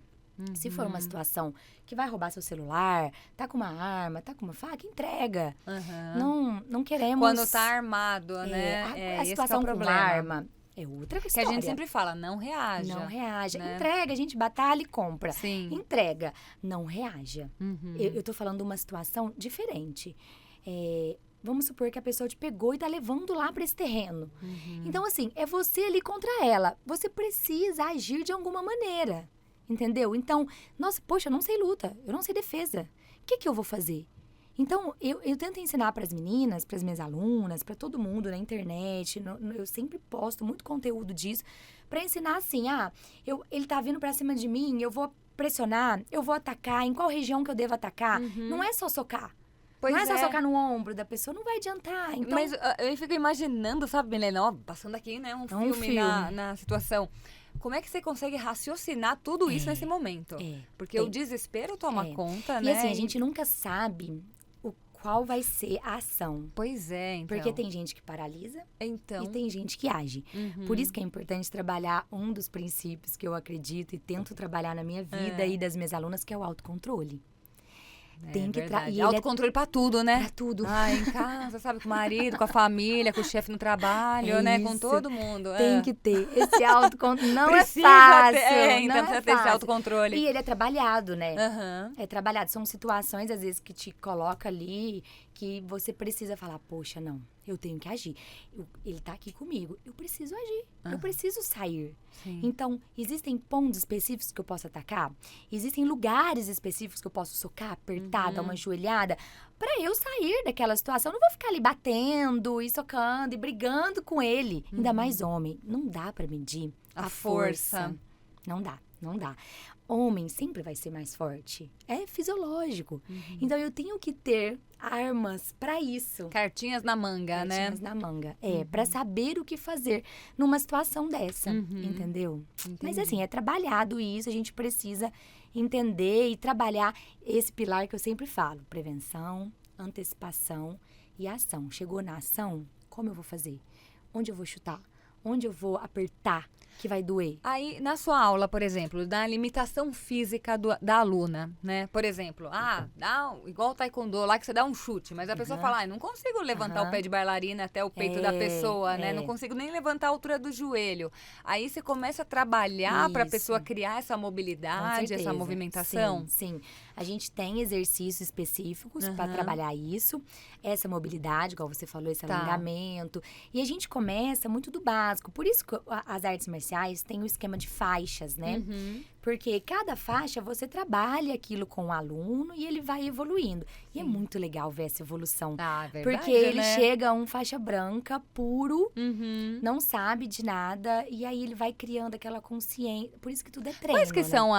Se for uma situação que vai roubar seu celular, tá com uma arma, tá com uma faca, entrega. Não queremos... Quando tá armado, né? A situação esse é o com problema. Arma é outra questão. Que a gente sempre fala, não reaja. Não reaja. Né? Entrega, a gente batalha e compra. Sim. Entrega, não reaja. Eu tô falando de uma situação diferente. Vamos supor que a pessoa te pegou e tá levando lá pra esse terreno. Então, assim, é você ali contra ela. Você precisa agir de alguma maneira. Entendeu? Então, poxa, eu não sei luta, eu não sei defesa. O que eu vou fazer? Então, eu tento ensinar para as meninas, para as minhas alunas, para todo mundo na internet. Eu sempre posto muito conteúdo disso para ensinar assim, ele tá vindo para cima de mim, eu vou pressionar, eu vou atacar, em qual região que eu devo atacar? Não é só socar. Não é só socar no ombro da pessoa, não vai adiantar. Então... Mas eu fico imaginando, sabe, Milena, passando aqui, né, um filme. Na situação. Como é que você consegue raciocinar tudo isso nesse momento? Porque o desespero toma conta, né? E assim, a gente nunca sabe qual vai ser a ação. Pois é, então. Porque tem gente que paralisa e tem gente que age. Uhum. Por isso que é importante trabalhar um dos princípios que eu acredito e tento trabalhar na minha vida e das minhas alunas, que é o autocontrole. Tem que e autocontrole pra tudo, né? Pra tudo. Em casa, sabe? Com o marido, com a família, com o chefe no trabalho, né? Com todo mundo. Tem que ter. Esse autocontrole não é fácil. Então precisa ter esse autocontrole. E ele é trabalhado, né? Uhum. É trabalhado. São situações, às vezes, que te coloca ali, que você precisa falar, poxa, não, eu tenho que agir. Ele tá aqui comigo, eu preciso agir. Eu preciso sair. Sim. Então, existem pontos específicos que eu posso atacar? Existem lugares específicos que eu posso socar, apertar, dar uma joelhada, pra eu sair daquela situação. Eu não vou ficar ali batendo e socando e brigando com ele. Ainda mais homem. Não dá pra medir a força. Não dá. Homem sempre vai ser mais forte. É fisiológico. Então, eu tenho que ter armas pra isso. Cartinhas na manga, né? Cartinhas na manga. Pra saber o que fazer numa situação dessa, entendeu? Entendi. Mas assim, é trabalhado isso, a gente precisa entender e trabalhar esse pilar que eu sempre falo. Prevenção, antecipação e ação. Chegou na ação, como eu vou fazer? Onde eu vou chutar? Onde eu vou apertar que vai doer? Aí, na sua aula, por exemplo, da limitação física da aluna, né? Por exemplo, igual o taekwondo lá que você dá um chute, mas a pessoa fala, não consigo levantar o pé de bailarina até o peito da pessoa, né? Não consigo nem levantar a altura do joelho. Aí você começa a trabalhar para a pessoa criar essa mobilidade, essa movimentação. Sim. A gente tem exercícios específicos para trabalhar isso, essa mobilidade, igual você falou, esse alongamento. E a gente começa muito do básico. Por isso que as artes marciais têm o esquema de faixas, né? Porque cada faixa você trabalha aquilo com o aluno e ele vai evoluindo. E é muito legal ver essa evolução. Verdade, porque ele chega faixa branca, puro, não sabe de nada, e aí ele vai criando aquela consciência. Por isso que tudo é treino. Quais que são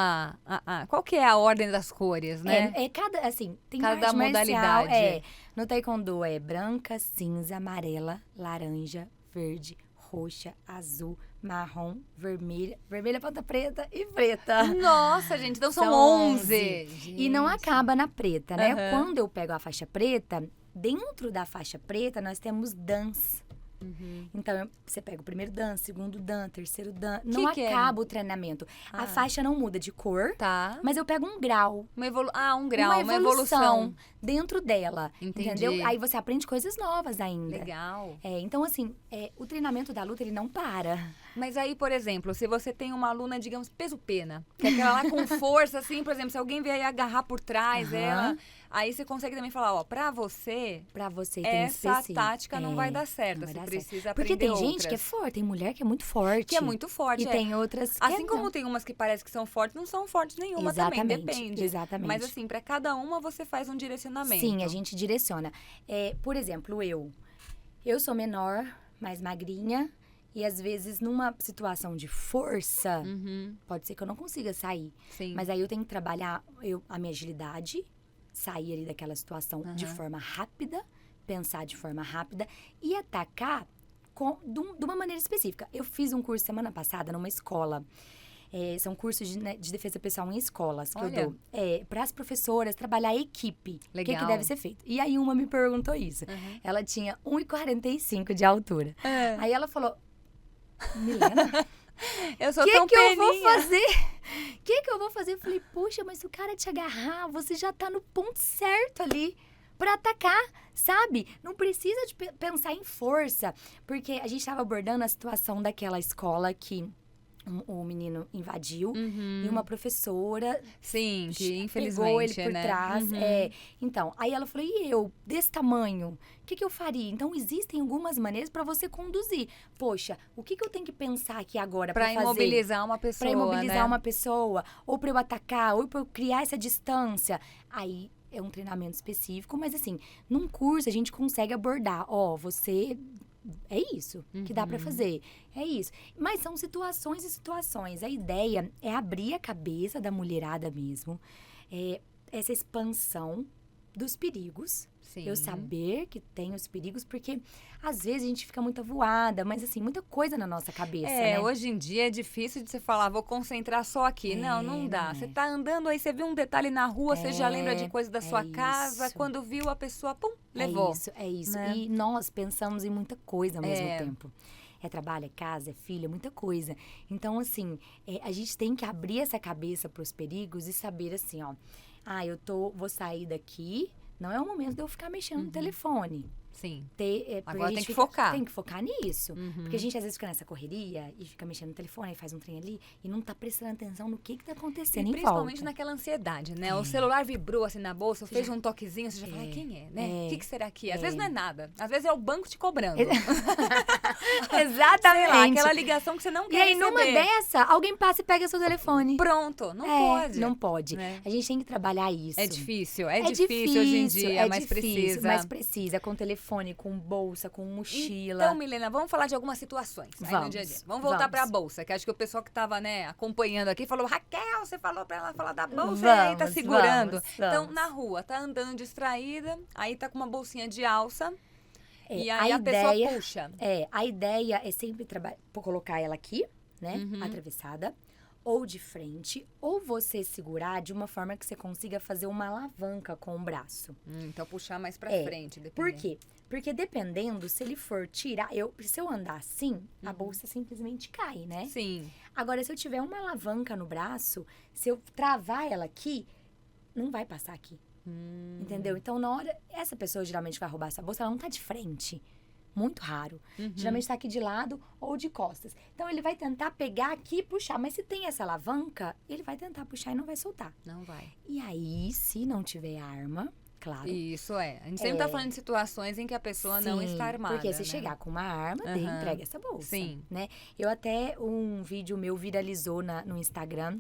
qual que é a ordem das cores, né? Tem cada arte modalidade. Marcial, no taekwondo é branca, cinza, amarela, laranja, verde, roxa, azul, marrom, vermelha, ponta preta e preta. Nossa, gente, então são 11. E não acaba na preta, né? Quando eu pego a faixa preta, dentro da faixa preta nós temos dans. Então, você pega o primeiro dan, segundo dan, terceiro dan. Não acaba o treinamento. A faixa não muda de cor, mas eu pego um grau. Um grau, uma evolução dentro dela. Entendi. Entendeu? Aí você aprende coisas novas ainda. Legal. Então, assim, o treinamento da luta, ele não para. Mas aí, por exemplo, se você tem uma aluna, digamos, peso-pena, que é aquela lá com força, assim, por exemplo, se alguém vier aí agarrar por trás dela, aí você consegue também falar, pra você tem essa tática não vai dar certo, você precisa aprender porque tem outras. gente que é forte, tem mulher que é muito forte. Que é muito forte, E tem outras que assim como tem umas que parece que são fortes, não são fortes nenhuma também, depende. Exatamente. Mas assim, pra cada uma você faz um direcionamento. Sim, a gente direciona. Por exemplo, eu sou menor, mais magrinha, e às vezes numa situação de força, pode ser que eu não consiga sair. Sim. Mas aí eu tenho que trabalhar a minha agilidade, sair ali daquela situação de forma rápida, pensar de forma rápida e atacar de uma maneira específica. Eu fiz um curso semana passada numa escola. São cursos de defesa pessoal em escolas que eu dou. Para as professoras trabalhar a equipe. Legal. O que deve ser feito. E aí uma me perguntou isso. Ela tinha 1,45 de altura. Aí ela falou, Milena, eu sou tão peninha. Eu vou fazer? O que eu vou fazer? Eu falei, puxa, mas se o cara te agarrar, você já tá no ponto certo ali pra atacar, sabe? Não precisa de pensar em força. Porque a gente tava abordando a situação daquela escola que o menino invadiu e uma professora sim, que infelizmente, pegou ele por trás. Então, aí ela falou, e eu, desse tamanho, o que eu faria? Então, existem algumas maneiras para você conduzir. Poxa, o que eu tenho que pensar aqui agora para fazer? Para imobilizar uma pessoa, Para imobilizar né? uma pessoa, ou para eu atacar, ou para eu criar essa distância. Aí, é um treinamento específico, mas assim, num curso a gente consegue abordar, você... É isso que dá pra fazer. É isso. Mas são situações e situações. A ideia é abrir a cabeça da mulherada mesmo. Essa expansão dos perigos. Sim. Eu saber que tem os perigos, porque às vezes a gente fica muito avoada, mas assim, muita coisa na nossa cabeça, né? Hoje em dia é difícil de você falar, vou concentrar só aqui. Não dá. Você tá andando, aí você viu um detalhe na rua, você já lembra de coisa da sua casa. Quando viu a pessoa, pum, levou. É isso. Né? E nós pensamos em muita coisa ao mesmo tempo. É trabalho, é casa, é filho, é muita coisa. Então, assim, a gente tem que abrir essa cabeça pros perigos e saber assim, vou sair daqui. Não é o momento de eu ficar mexendo no telefone. Sim. Agora tem que focar. Tem que focar nisso. Porque a gente às vezes fica nessa correria e fica mexendo no telefone, faz um trem ali e não tá prestando atenção no que tá acontecendo em volta. Principalmente naquela ansiedade, né? O celular vibrou assim na bolsa, fez um toquezinho, você já fala, quem é, né? O que será que é? Às vezes não é nada. Às vezes é o banco te cobrando. Exatamente. Sei lá, aquela ligação que você não quer receber. E aí, numa dessa, alguém passa e pega seu telefone. Pronto. Não pode. Não pode. A gente tem que trabalhar isso. É difícil hoje em dia, mas precisa. Mas precisa, com telefone, com bolsa, com mochila. Então, Milena, vamos falar de algumas situações aí no dia a dia. Vamos voltar pra bolsa, que acho que o pessoal que tava, acompanhando aqui falou, Raquel, você falou pra ela falar da bolsa e aí tá segurando. Então, na rua, tá andando distraída, aí tá com uma bolsinha de alça e aí a pessoa puxa. A ideia é sempre colocar ela aqui, né, atravessada, ou de frente, ou você segurar de uma forma que você consiga fazer uma alavanca com o braço. Então puxar mais pra frente, dependendo. Por quê? Porque dependendo, se ele for tirar... Se eu andar assim, a bolsa simplesmente cai, né? Sim. Agora, se eu tiver uma alavanca no braço, se eu travar ela aqui, não vai passar aqui. Entendeu? Então, na hora... Essa pessoa geralmente vai roubar essa bolsa, ela não tá de frente. Muito raro. Geralmente tá aqui de lado ou de costas. Então, ele vai tentar pegar aqui e puxar. Mas se tem essa alavanca, ele vai tentar puxar e não vai soltar. Não vai. E aí, se não tiver arma, claro... Isso é. A gente sempre tá falando de situações em que a pessoa não está armada, porque se né? chegar com uma arma, entrega essa bolsa. Sim. Né? Eu até, um vídeo meu viralizou no Instagram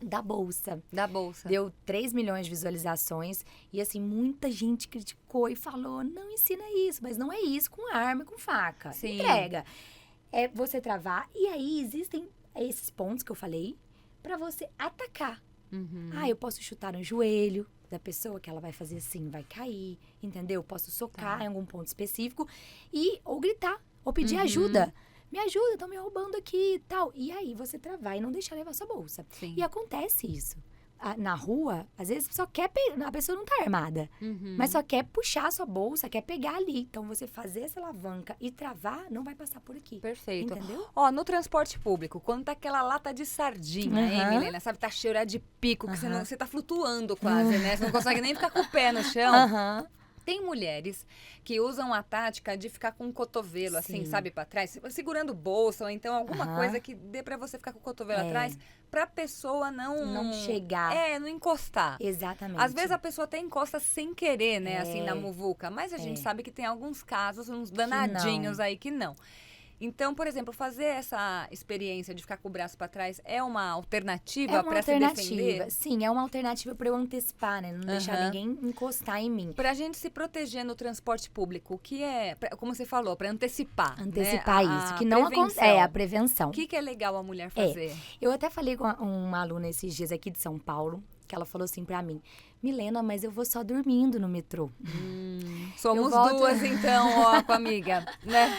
da bolsa. Da bolsa. Deu 3 milhões de visualizações. E assim, muita gente criticou e falou, não ensina isso. Mas não é isso com arma e com faca. Sim. Entrega. É você travar. E aí, existem esses pontos que eu falei pra você atacar. Eu posso chutar no joelho da pessoa, que ela vai fazer assim, vai cair, entendeu? Posso socar em algum ponto específico ou gritar, ou pedir ajuda. Me ajuda, estão me roubando aqui e tal. E aí você travar e não deixar levar sua bolsa. Sim. E acontece isso. Na rua, às vezes só quer a pessoa não tá armada, mas só quer puxar a sua bolsa, quer pegar ali. Então, você fazer essa alavanca e travar, não vai passar por aqui. Perfeito. Entendeu? Ó, no transporte público, quando tá aquela lata de sardinha, hein, Milena? Sabe, tá cheirada de pico, que você tá flutuando quase, né? Você não consegue nem ficar com o pé no chão. Tem mulheres que usam a tática de ficar com o cotovelo, assim, sabe, pra trás, segurando bolsa, ou então alguma coisa que dê pra você ficar com o cotovelo atrás, pra pessoa não chegar. Não encostar. Exatamente. Às vezes a pessoa até encosta sem querer, né, assim, na muvuca, mas a gente sabe que tem alguns casos, uns danadinhos aí que não. Então, por exemplo, fazer essa experiência de ficar com o braço para trás é uma alternativa para se defender? Sim, é uma alternativa para eu antecipar, né? Não deixar ninguém encostar em mim. Pra gente se proteger no transporte público, o que é, como você falou, para antecipar. Antecipar né? isso, que não acontece. A prevenção. O que é legal a mulher fazer? Eu até falei com uma aluna esses dias aqui de São Paulo, que ela falou assim pra mim, Milena, mas eu vou só dormindo no metrô. Somos duas, então, ó, com a amiga. Né?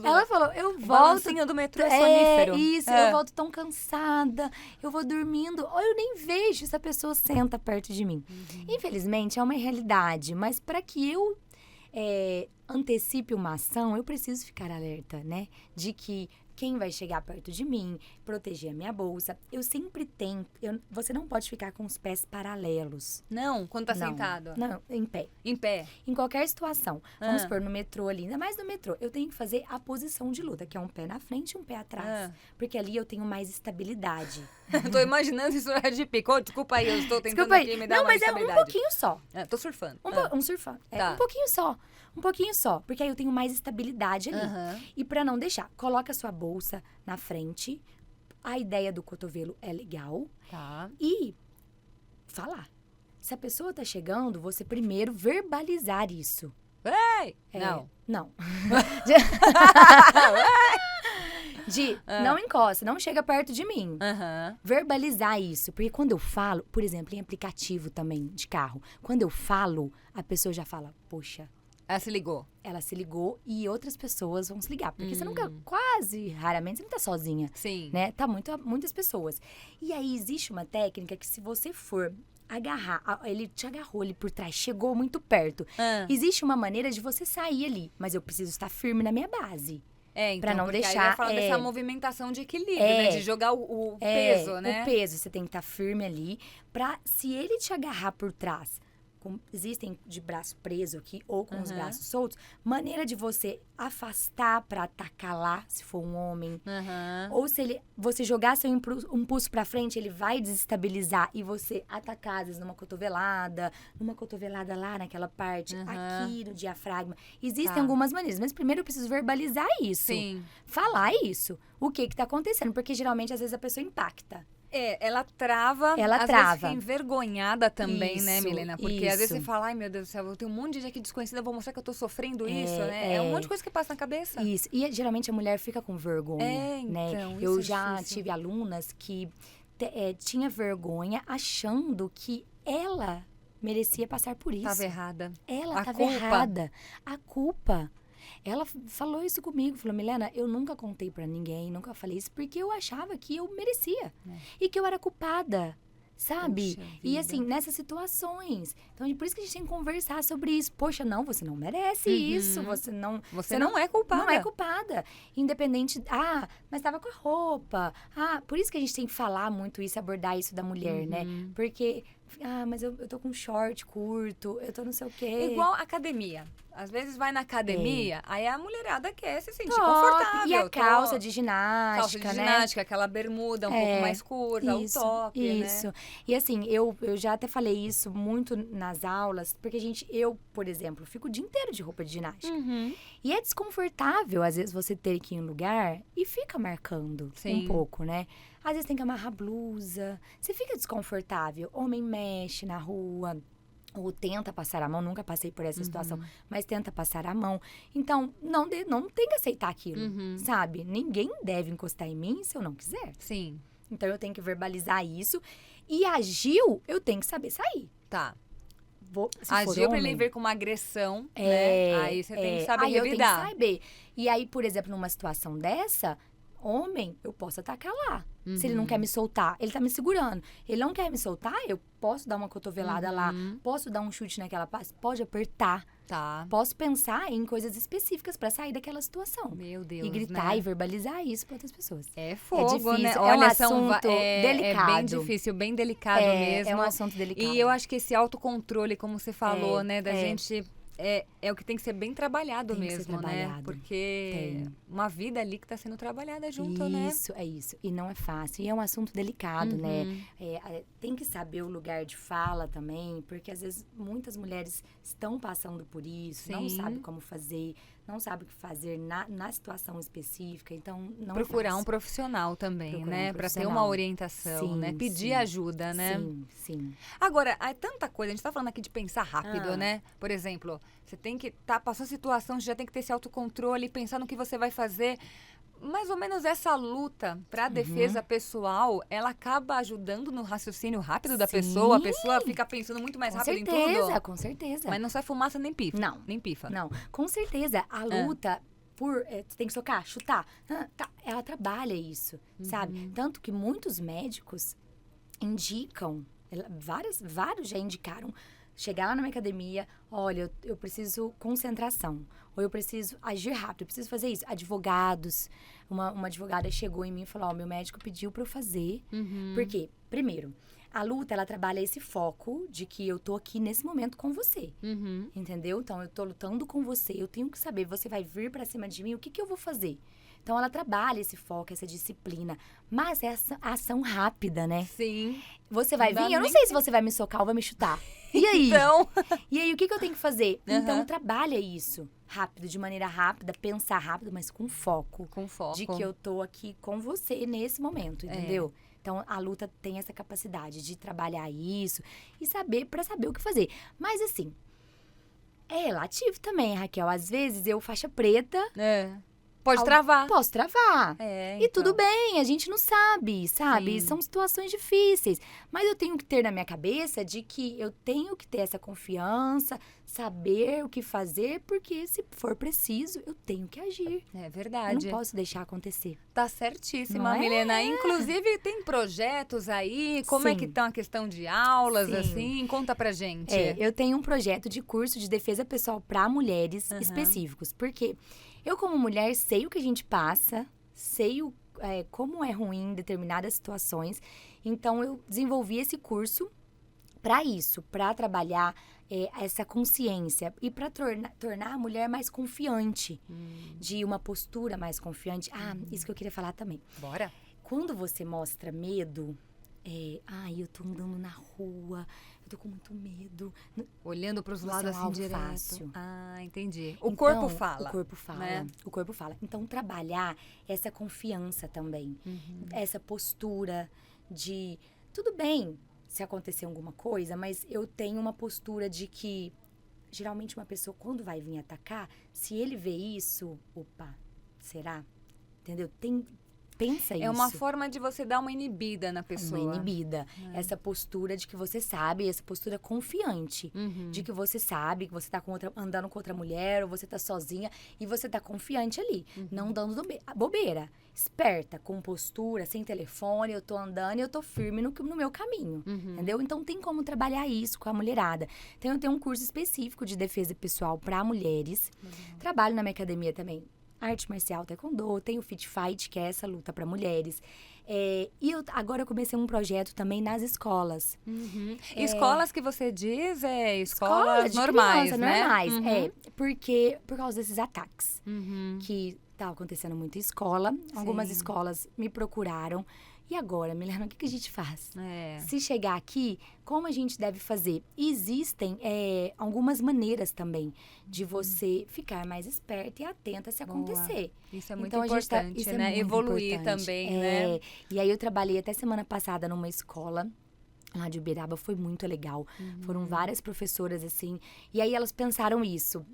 Ela falou, eu volto... Balancinho do metrô é sonífero. Isso, eu volto tão cansada, eu vou dormindo, ou eu nem vejo se a pessoa senta perto de mim. Infelizmente, é uma realidade, mas para que eu antecipe uma ação, eu preciso ficar alerta, né? De que quem vai chegar perto de mim, proteger a minha bolsa. Eu sempre tento... você não pode ficar com os pés paralelos. Não? Quando tá sentado? Não, em pé. Em pé? Em qualquer situação. Vamos supor, no metrô ali, ainda mais no metrô, eu tenho que fazer a posição de luta, que é um pé na frente e um pé atrás. Porque ali eu tenho mais estabilidade. Tô imaginando isso é de pico. Desculpa aí, eu estou tentando aqui me dar uma estabilidade. Não, mas é um pouquinho só. Tô surfando. Um surfando. Um pouquinho só. Um pouquinho só, porque aí eu tenho mais estabilidade ali. E pra não deixar, coloca a sua bolsa na frente. A ideia do cotovelo é legal. Tá. E falar. Se a pessoa tá chegando, você primeiro verbalizar isso. Ei! Não. Não encosta, não chega perto de mim. Verbalizar isso. Porque quando eu falo, por exemplo, em aplicativo também de carro, quando eu falo, a pessoa já fala, poxa... Ela se ligou. Ela se ligou e outras pessoas vão se ligar. Porque você nunca, raramente, você não tá sozinha. Sim. Né? Tá muitas pessoas. E aí, existe uma técnica que se você for agarrar, ele te agarrou ali por trás, chegou muito perto. Existe uma maneira de você sair ali. Mas eu preciso estar firme na minha base. Então, pra não porque deixar, aí vai falar dessa movimentação de equilíbrio, né? De jogar o peso, né? O peso, você tem que estar firme ali. Se ele te agarrar por trás... existem de braço preso aqui ou com os braços soltos, maneira de você afastar pra atacar lá, se for um homem. Ou se você jogar seu impulso pra frente, ele vai desestabilizar e você atacar, às vezes, numa cotovelada lá naquela parte, aqui no diafragma. Existem algumas maneiras, mas primeiro eu preciso verbalizar isso. Sim. Falar isso. O que tá acontecendo? Porque geralmente, às vezes, a pessoa impacta. Ela trava. Às vezes fica envergonhada também, né, Milena? Porque às vezes você fala, ai meu Deus do céu, eu tenho um monte de gente aqui desconhecida, eu vou mostrar que eu tô sofrendo isso, né? É um monte de coisa que passa na cabeça. Isso. E geralmente a mulher fica com vergonha, né? Então, eu já tive alunas que tinha vergonha achando que ela merecia passar por isso. Tava errada. Ela tava errada. A culpa. Ela falou isso comigo, falou, Milena, eu nunca contei pra ninguém, nunca falei isso, porque eu achava que eu merecia. E que eu era culpada. Sabe? Puxa E vida. assim, nessas situações. Então, por isso que a gente tem que conversar sobre isso. Poxa, não, você não merece isso. Você não é culpada. Não é culpada. Independente. Ah, mas tava com a roupa. Ah, por isso que a gente tem que falar muito isso, abordar isso da mulher, né? Porque, mas eu tô com um short curto, eu tô não sei o quê. Igual academia. Às vezes vai na academia, aí a mulherada quer se sentir Top. confortável. E a calça de ginástica, calça de né? ginástica, aquela bermuda um pouco mais curta, isso, o top, isso. né? E assim, eu já até falei isso muito nas aulas, porque eu, por exemplo, fico o dia inteiro de roupa de ginástica. E é desconfortável, às vezes, você ter que ir em um lugar e fica marcando um pouco, né? Às vezes tem que amarrar blusa, você fica desconfortável. Homem mexe na rua, ou tenta passar a mão, nunca passei por essa situação, mas tenta passar a mão. Então, não tem que aceitar aquilo, sabe? Ninguém deve encostar em mim se eu não quiser. Sim. Então, eu tenho que verbalizar isso. E agiu, eu tenho que saber sair. Tá. Se agiu pra ele vir com uma agressão, né? Aí você tem que saber revidar. Eu tenho que saber. E aí, por exemplo, numa situação dessa, homem, eu posso atacar lá. Se ele não quer me soltar, ele tá me segurando. Ele não quer me soltar, eu posso dar uma cotovelada lá, posso dar um chute naquela face, pode apertar. Tá. Posso pensar em coisas específicas pra sair daquela situação. Meu Deus, e gritar, né? e verbalizar isso pra outras pessoas. É fogo, difícil, né? é um Olha, assunto delicado. É bem difícil, bem delicado mesmo. É um assunto delicado. E eu acho que esse autocontrole, como você falou, né? Da é. gente... É o que tem que ser bem trabalhado Tem que ser mesmo, né? trabalhado. Porque uma vida ali que tá sendo trabalhada junto, né? Isso, é isso. E não é fácil. E é um assunto delicado, né? Tem que saber o lugar de fala também, porque às vezes muitas mulheres estão passando por isso, não sabem como fazer, não sabem o que fazer na situação específica. Então, não Procurar é fácil. um profissional também, Procurar né? um Pra ter profissional. uma orientação, né? Pedir ajuda, né? Sim. Agora, é tanta coisa, a gente tá falando aqui de pensar rápido, né? Por exemplo, você tem que passou a situação, você já tem que ter esse autocontrole, pensar no que você vai fazer. Mais ou menos essa luta pra defesa pessoal, ela acaba ajudando no raciocínio rápido da pessoa? A pessoa fica pensando muito mais rápido em tudo? Com certeza. Mas não sai fumaça nem pifa. Não. Nem pifa. Não, com certeza. A luta você tem que socar, chutar. Ela trabalha isso, sabe? Tanto que muitos médicos indicam, vários já indicaram, chegar lá na minha academia, olha, eu preciso concentração, ou eu preciso agir rápido, eu preciso fazer isso. Advogados, uma advogada chegou em mim e falou, meu médico pediu pra eu fazer. Por quê? Primeiro, a luta, ela trabalha esse foco de que eu tô aqui nesse momento com você, entendeu? Então, eu tô lutando com você, eu tenho que saber, você vai vir pra cima de mim, o que eu vou fazer? Então, ela trabalha esse foco, essa disciplina. Mas é essa ação rápida, né? Sim. Você vai vir, eu não sei se você vai me socar ou vai me chutar. E aí? Então... E aí, o que eu tenho que fazer? Então, trabalha isso rápido, de maneira rápida, pensar rápido, mas com foco. Com foco. De que eu tô aqui com você nesse momento, entendeu? Então, a luta tem essa capacidade de trabalhar isso e pra saber o que fazer. Mas, assim, é relativo também, Raquel. Às vezes, eu faixa preta... Pode travar. Posso travar. E então. tudo bem, a gente não sabe? Sim. São situações difíceis. Mas eu tenho que ter na minha cabeça de que eu tenho que ter essa confiança, saber o que fazer, porque se for preciso, eu tenho que agir. É Eu verdade. não posso deixar acontecer. Tá certíssima, Não é? Milena. Inclusive, tem projetos aí? Como é Sim. que estão a questão de aulas, Sim. assim? Conta pra gente. Eu tenho um projeto de curso de defesa pessoal para mulheres específicos. Porque eu, como mulher, sei o que a gente passa, sei como é ruim em determinadas situações. Então, eu desenvolvi esse curso para isso, para trabalhar essa consciência e para tornar a mulher mais confiante, de uma postura mais confiante. Isso que eu queria falar também. Bora. Quando você mostra medo, eu tô andando na rua, eu tô com muito medo. Olhando pros Você lados é um assim alvo direto. fácil. Entendi. O Então, corpo fala. O corpo fala, né? O corpo fala. Então, trabalhar essa confiança também. Essa postura de... Tudo bem se acontecer alguma coisa, mas eu tenho uma postura de que... Geralmente, uma pessoa, quando vai vir atacar, se ele vê isso... Opa, será? Entendeu? Pensa isso. É uma forma de você dar uma inibida na pessoa. Uma inibida. Essa postura de que você sabe, essa postura confiante. De que você sabe que você tá andando com outra mulher, ou você tá sozinha, e você tá confiante ali. Não dando bobeira. Esperta, com postura, sem telefone, eu tô andando e eu tô firme no meu caminho. Entendeu? Então tem como trabalhar isso com a mulherada. Então eu tenho um curso específico de defesa pessoal para mulheres. Trabalho na minha academia também. Arte marcial, taekwondo, tem o Fit Fight, que é essa luta para mulheres. Agora eu comecei um projeto também nas escolas. Escolas que você diz Escola escolas normais, criança, né? normais. Porque por causa desses ataques que tá acontecendo muito em escola. Algumas escolas me procuraram. E agora, Milena, o que a gente faz? Se chegar aqui, como a gente deve fazer? Existem algumas maneiras também de você ficar mais esperta e atenta se acontecer. Isso é muito então, importante, isso né? É muito evoluir importante. também, né? E aí eu trabalhei até semana passada numa escola lá de Uberaba, foi muito legal. Foram várias professoras, assim. E aí elas pensaram isso.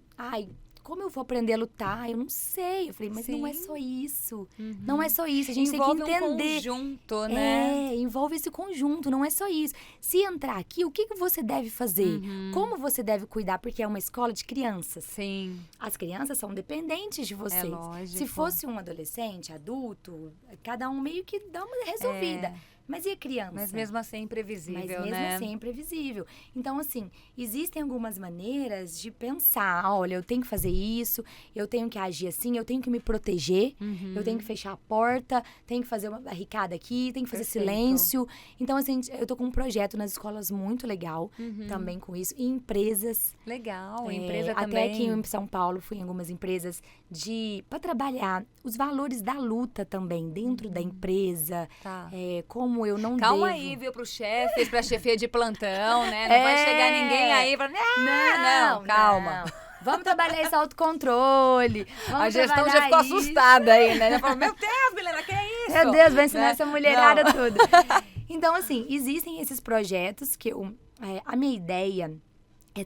Como eu vou aprender a lutar? Eu não sei. Eu falei, mas não é só isso. Não é só isso. A gente envolve tem que entender. Um conjunto, né? Envolve esse conjunto, não é só isso. Se entrar aqui, o que você deve fazer? Como você deve cuidar? Porque é uma escola de crianças. Sim. As crianças são dependentes de vocês. Lógico. Se fosse um adolescente, adulto, cada um meio que dá uma resolvida. Mas e a criança? Mas mesmo assim é imprevisível, Mas mesmo né? assim é imprevisível. Então, assim, existem algumas maneiras de pensar. Olha, eu tenho que fazer isso, eu tenho que agir assim, eu tenho que me proteger, eu tenho que fechar a porta, tenho que fazer uma barricada aqui, tenho que fazer silêncio. Então, assim, eu tô com um projeto nas escolas muito legal também com isso. E empresas. Legal, empresa até também. Até aqui em São Paulo, fui em algumas empresas para trabalhar os valores da luta também dentro da empresa. Tá. Como eu não Calma devo... aí, viu, pros chefes, pra chefia de plantão, né? Não vai chegar ninguém aí pra... Não, calma. Não. Vamos trabalhar esse autocontrole. A gestão já ficou assustada aí, né? Já falou, meu Deus, Milena, que é isso? Meu Deus, vai ensinar essa mulherada tudo. Então, assim, existem esses projetos que a minha ideia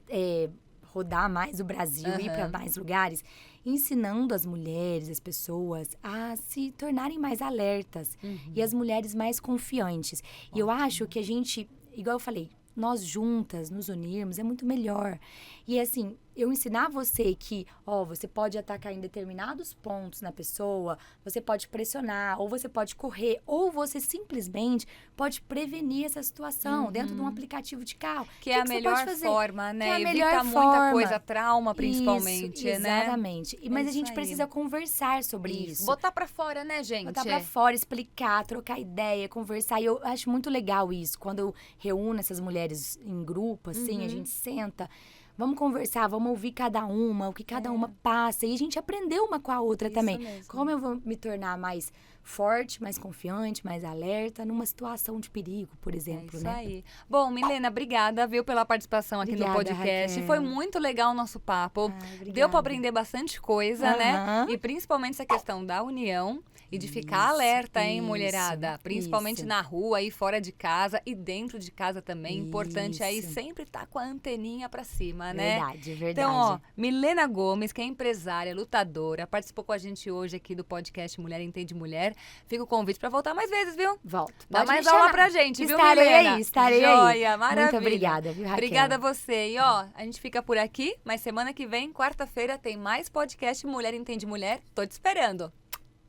é rodar mais o Brasil, ir para mais lugares, ensinando as mulheres, as pessoas a se tornarem mais alertas e as mulheres mais confiantes. E eu acho que a gente, igual eu falei, nós juntas nos unirmos é muito melhor. E assim, eu ensinar você que, você pode atacar em determinados pontos na pessoa, você pode pressionar, ou você pode correr, ou você simplesmente pode prevenir essa situação dentro de um aplicativo de carro. Que é a melhor forma, né? Que é a Evita melhor muita forma. coisa, trauma principalmente, isso, né? Exatamente. Mas a gente precisa conversar sobre isso. Botar pra fora, né, gente? Botar pra fora, explicar, trocar ideia, conversar. E eu acho muito legal isso. Quando eu reúno essas mulheres em grupo, assim, a gente senta... Vamos conversar, vamos ouvir cada uma, o que cada uma passa. E a gente aprendeu uma com a outra também. Mesmo. Como eu vou me tornar mais forte, mais confiante, mais alerta numa situação de perigo, por exemplo, isso né? aí. Bom, Milena, obrigada, viu, pela participação aqui no podcast. Raquel. Foi muito legal o nosso papo. Deu para aprender bastante coisa, né? E principalmente essa questão da união e de ficar alerta, hein, mulherada? Principalmente na rua, aí fora de casa e dentro de casa também. Importante aí sempre estar com a anteninha para cima, né? Verdade. Então, Milena Gomes, que é empresária, lutadora, participou com a gente hoje aqui do podcast Mulher Entende Mulher. Fica o convite para voltar mais vezes, viu? Volto. Dá mais aula pra gente, viu, Milena? Estarei aí. Joia, maravilha. Muito obrigada, viu, Raquel? Obrigada a você. E, a gente fica por aqui, mas semana que vem, quarta-feira, tem mais podcast Mulher Entende Mulher. Tô te esperando.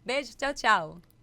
Beijo, tchau, tchau.